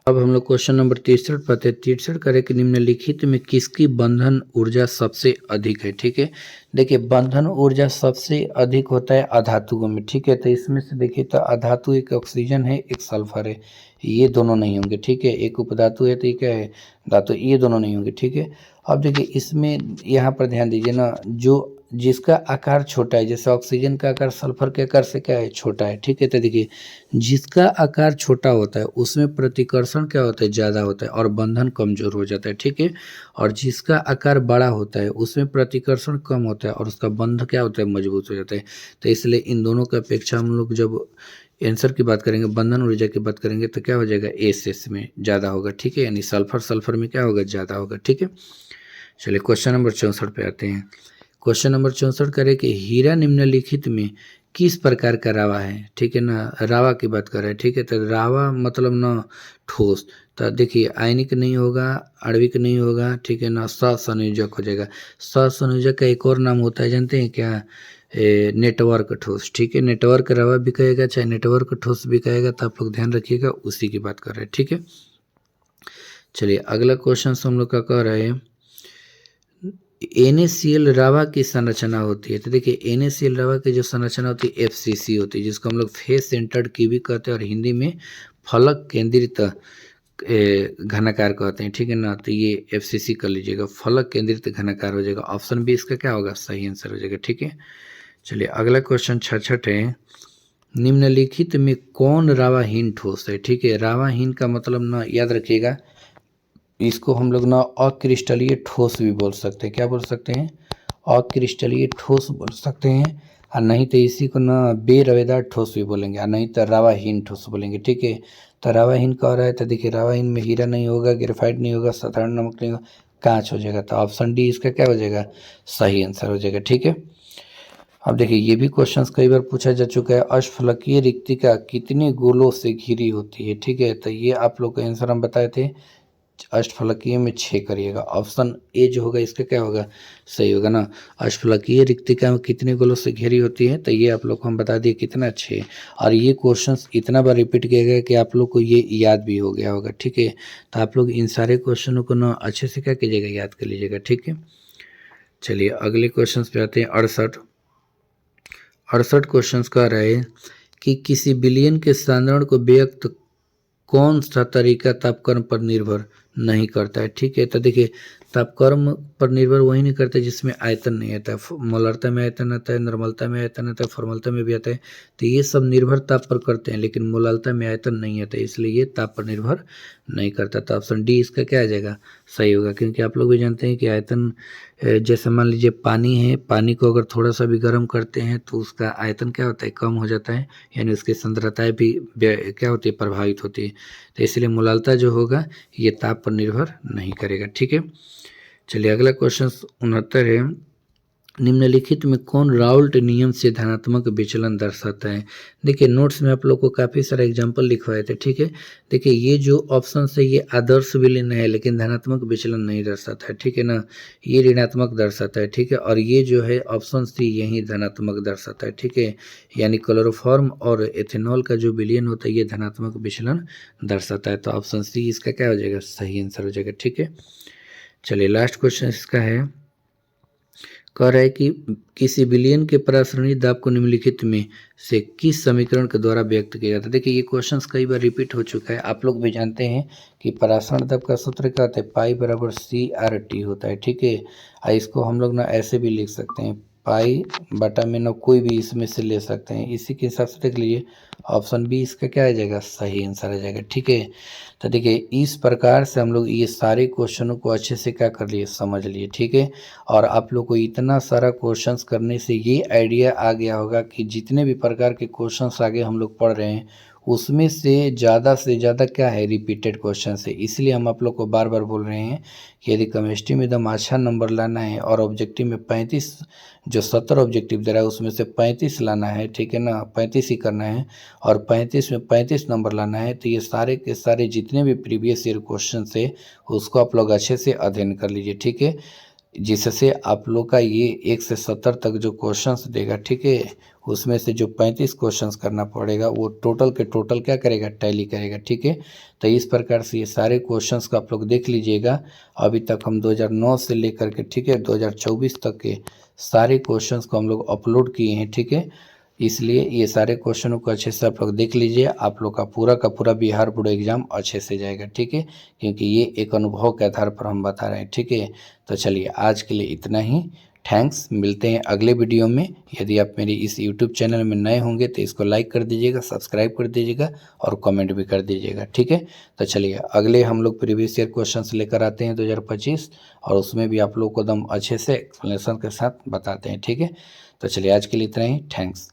अब हम लोग क्वेश्चन नंबर 63 पढ़ते हैं। 63 करें कि निम्नलिखित में किसकी बंधन ऊर्जा सबसे अधिक है। ठीक है, देखिए बंधन ऊर्जा सबसे अधिक होता है अधातुओं में। ठीक है, तो इसमें से देखिए तो अधातु एक ऑक्सीजन है, एक सल्फर है, ये दोनों नहीं होंगे। ठीक है, एक उपधातु है तो ये क्या है, धातु, ये दोनों नहीं होंगे। ठीक है, अब देखिए इसमें यहाँ पर ध्यान दीजिए ना, जो जिसका आकार छोटा है, जैसे ऑक्सीजन का आकार सल्फर के आकार से क्या है, छोटा है। ठीक है, तो देखिए जिसका आकार छोटा होता है उसमें प्रतिकर्षण क्या होता है, ज़्यादा होता है और बंधन कमजोर हो जाता है। ठीक है, और जिसका आकार बड़ा होता है उसमें प्रतिकर्षण कम होता है और उसका बंध क्या होता है, मजबूत हो जाता है। तो इसलिए इन दोनों की अपेक्षा हम लोग जब आंसर की बात करेंगे, बंधन ऊर्जा की बात करेंगे, तो क्या हो जाएगा, एस में ज़्यादा होगा। ठीक है, यानी सल्फर सल्फर में क्या होगा, ज़्यादा होगा। ठीक है, चलिए क्वेश्चन नंबर 64 पे आते हैं। क्वेश्चन नंबर 64 करें कि हीरा निम्नलिखित में किस प्रकार का रावा है। ठीक है ना, रावा की बात कर रहे हैं। ठीक है, तो रावा मतलब ना ठोस, तो देखिए आयनिक नहीं होगा, आणविक नहीं होगा। ठीक है ना, सहसंयोजक हो जाएगा। सहसंयोजक का एक और नाम होता है, जानते हैं क्या, नेटवर्क ठोस। ठीक है, नेटवर्क रावा भी कहेगा, चाहे नेटवर्क ठोस भी कहेगा, तो आप लोग ध्यान रखिएगा, उसी की बात कर रहे हैं। ठीक है, चलिए अगला क्वेश्चन हम लोग का कह रहे हैं, NaCl रावा की संरचना होती है। तो देखिए NaCl रावा की जो संरचना होती है FCC होती है, जिसको हम लोग फेस सेंटर्ड क्यूबिक कहते हैं और हिंदी में फलक केंद्रित घनाकार कहते हैं। ठीक है ना, तो ये FCC कर लीजिएगा, फलक केंद्रित घनाकार हो जाएगा। ऑप्शन बी इसका क्या होगा, सही आंसर हो जाएगा। ठीक है, चलिए अगला क्वेश्चन 66 है, निम्नलिखित में कौन रावाहीन ठोस है। ठीक है, रावाहीन का मतलब ना याद रखिएगा, इसको हम लोग ना अक्रिस्टलीय ठोस भी बोल सकते हैं। क्या बोल सकते हैं, अक्रिस्टलीय ठोस बोल सकते हैं, और नहीं तो इसी को ना बेरवेदार ठोस भी बोलेंगे, और नहीं तो रावाहीन ठोस बोलेंगे। ठीक है, तो रावाहीन कह रहा है, तो देखिए रावाहीन में हीरा नहीं होगा, ग्रेफाइट नहीं होगा, साधारण नमक नहीं होगा, कांच हो जाएगा। तो ऑप्शन डी इसका क्या हो जाएगा, सही आंसर हो जाएगा। ठीक है, अब देखिए ये भी क्वेश्चंस कई बार पूछा जा चुका है, अष्टफलकीय रिक्तिका कितने गोलों से घिरी होती है। ठीक है, तो ये आप लोग का आंसर हम बताए थे, अष्टफलकीय में 6 करिएगा। ऑप्शन ए जो होगा इसका क्या होगा, सही होगा ना। अष्टफलकीय रिक्तिका में कितने गोलों से घेरी होती है, तो ये आप लोग को हम बता दिए कितना, 6। और ये क्वेश्चंस इतना बार रिपीट किया गया कि आप लोग को ये याद भी हो गया होगा। ठीक है, तो आप लोग इन सारे क्वेश्चनों को ना अच्छे से क्या कीजिएगा, याद कर लीजिएगा। ठीक है, चलिए अगले क्वेश्चन पे आते हैं। 68 क्वेश्चन कह रहे हैं कि किसी विलयन के साधारण को व्यक्त कौन सा तरीका तापक्रम पर निर्भर नहीं करता है। ठीक है, तो देखिए तापक्रम पर निर्भर वही नहीं करता जिसमें आयतन नहीं आता है। मोलरता में आयतन आता है, नॉर्मलता में आयतन आता है, फॉर्मलता में भी आता है, तो ये सब निर्भर ताप पर करते हैं, लेकिन मोलरता में आयतन नहीं आता है, इसलिए ये ताप पर निर्भर नहीं करता। तो ऑप्शन डी इसका क्या आ जाएगा, सही होगा। क्योंकि आप लोग भी जानते हैं कि आयतन, जैसे मान लीजिए पानी है, पानी को अगर थोड़ा सा भी गर्म करते हैं तो उसका आयतन क्या होता है, कम हो जाता है, यानी उसकी सांद्रताएँ भी क्या होती है, प्रभावित होती है। तो इसलिए मोलालता जो होगा ये ताप पर निर्भर नहीं करेगा। ठीक है, चलिए अगला क्वेश्चन 69 है, निम्नलिखित में कौन राउल्ट नियम से धनात्मक विचलन दर्शाता है। देखिए नोट्स में आप लोग को काफ़ी सारा एग्जाम्पल लिखवाए थे। ठीक है, देखिए ये जो ऑप्शन है ये आदर्श विलीन है, लेकिन धनात्मक विचलन नहीं दर्शाता है। ठीक है ना, ये ऋणात्मक दर्शाता है। ठीक है, और ये जो है ऑप्शन सी यही धनात्मक दर्शाता है। ठीक है, यानी क्लोरोफॉर्म और एथेनॉल का जो विलयन होता है ये धनात्मक विचलन दर्शाता है। तो ऑप्शन सी इसका क्या हो जाएगा, सही आंसर हो जाएगा। ठीक है, चलिए लास्ट क्वेश्चन इसका है, कह रहा है कि किसी विलयन के पराश्रयणी दाब को निम्नलिखित में से किस समीकरण के द्वारा व्यक्त किया जाता है। देखिए ये क्वेश्चंस कई बार रिपीट हो चुका है, आप लोग भी जानते हैं कि पराश्रयण दाब का सूत्र क्या होता है, पाई बराबर CRT होता है। ठीक है, इसको हम लोग ना ऐसे भी लिख सकते हैं, पाई बटा में ना कोई भी इसमें से ले सकते हैं। इसी के हिसाब से देख लीजिए, ऑप्शन बी इसका क्या आ जाएगा, सही आंसर आ जाएगा। ठीक है, तो देखिए इस प्रकार से हम लोग ये सारे क्वेश्चनों को अच्छे से क्या कर लिए, समझ लिए। ठीक है, और आप लोग को इतना सारा क्वेश्चंस करने से ये आइडिया आ गया होगा कि जितने भी प्रकार के क्वेश्चंस आगे हम लोग पढ़ रहे हैं उसमें से ज़्यादा क्या है, रिपीटेड क्वेश्चन है। इसलिए हम आप लोग को बार बार बोल रहे हैं कि यदि केमिस्ट्री में एकदम अच्छा नंबर लाना है और ऑब्जेक्टिव में 35, जो 70 ऑब्जेक्टिव दे रहा है उसमें से 35 लाना है, ठीक है ना, 35 ही करना है, और 35 में 35 नंबर लाना है, तो ये सारे के सारे जितने भी प्रीवियस ईयर क्वेश्चन है उसको आप लोग अच्छे से अध्ययन कर लीजिए। ठीक है, जिससे आप लोग का ये 1 से 70 तक जो क्वेश्चंस देगा, ठीक है, उसमें से जो 35 क्वेश्चंस करना पड़ेगा वो टोटल के टोटल क्या करेगा, टैली करेगा, ठीक है। तो इस प्रकार से ये सारे क्वेश्चंस को आप लोग देख लीजिएगा। अभी तक हम 2009 से लेकर के, ठीक है, 2024 तक के सारे क्वेश्चंस को हम लोग अपलोड किए हैं, ठीक है। इसलिए ये सारे क्वेश्चनों को अच्छे से आप लोग देख लीजिए, आप लोग का पूरा बिहार बोर्ड एग्जाम अच्छे से जाएगा, ठीक है, क्योंकि ये एक अनुभव के आधार पर हम बता रहे हैं, ठीक है। तो चलिए आज के लिए इतना ही। थैंक्स, मिलते हैं अगले वीडियो में। यदि आप मेरी इस यूट्यूब चैनल में नए होंगे तो इसको लाइक कर दीजिएगा, सब्सक्राइब कर दीजिएगा और कमेंट भी कर दीजिएगा, ठीक है। तो चलिए अगले हम लोग प्रीवियस ईयर क्वेश्चंस लेकर आते हैं 2025, और उसमें भी आप लोग को एकदम अच्छे से एक्सप्लेनेशन के साथ बताते हैं, ठीक है। तो चलिए आज के लिए इतना ही। थैंक्स।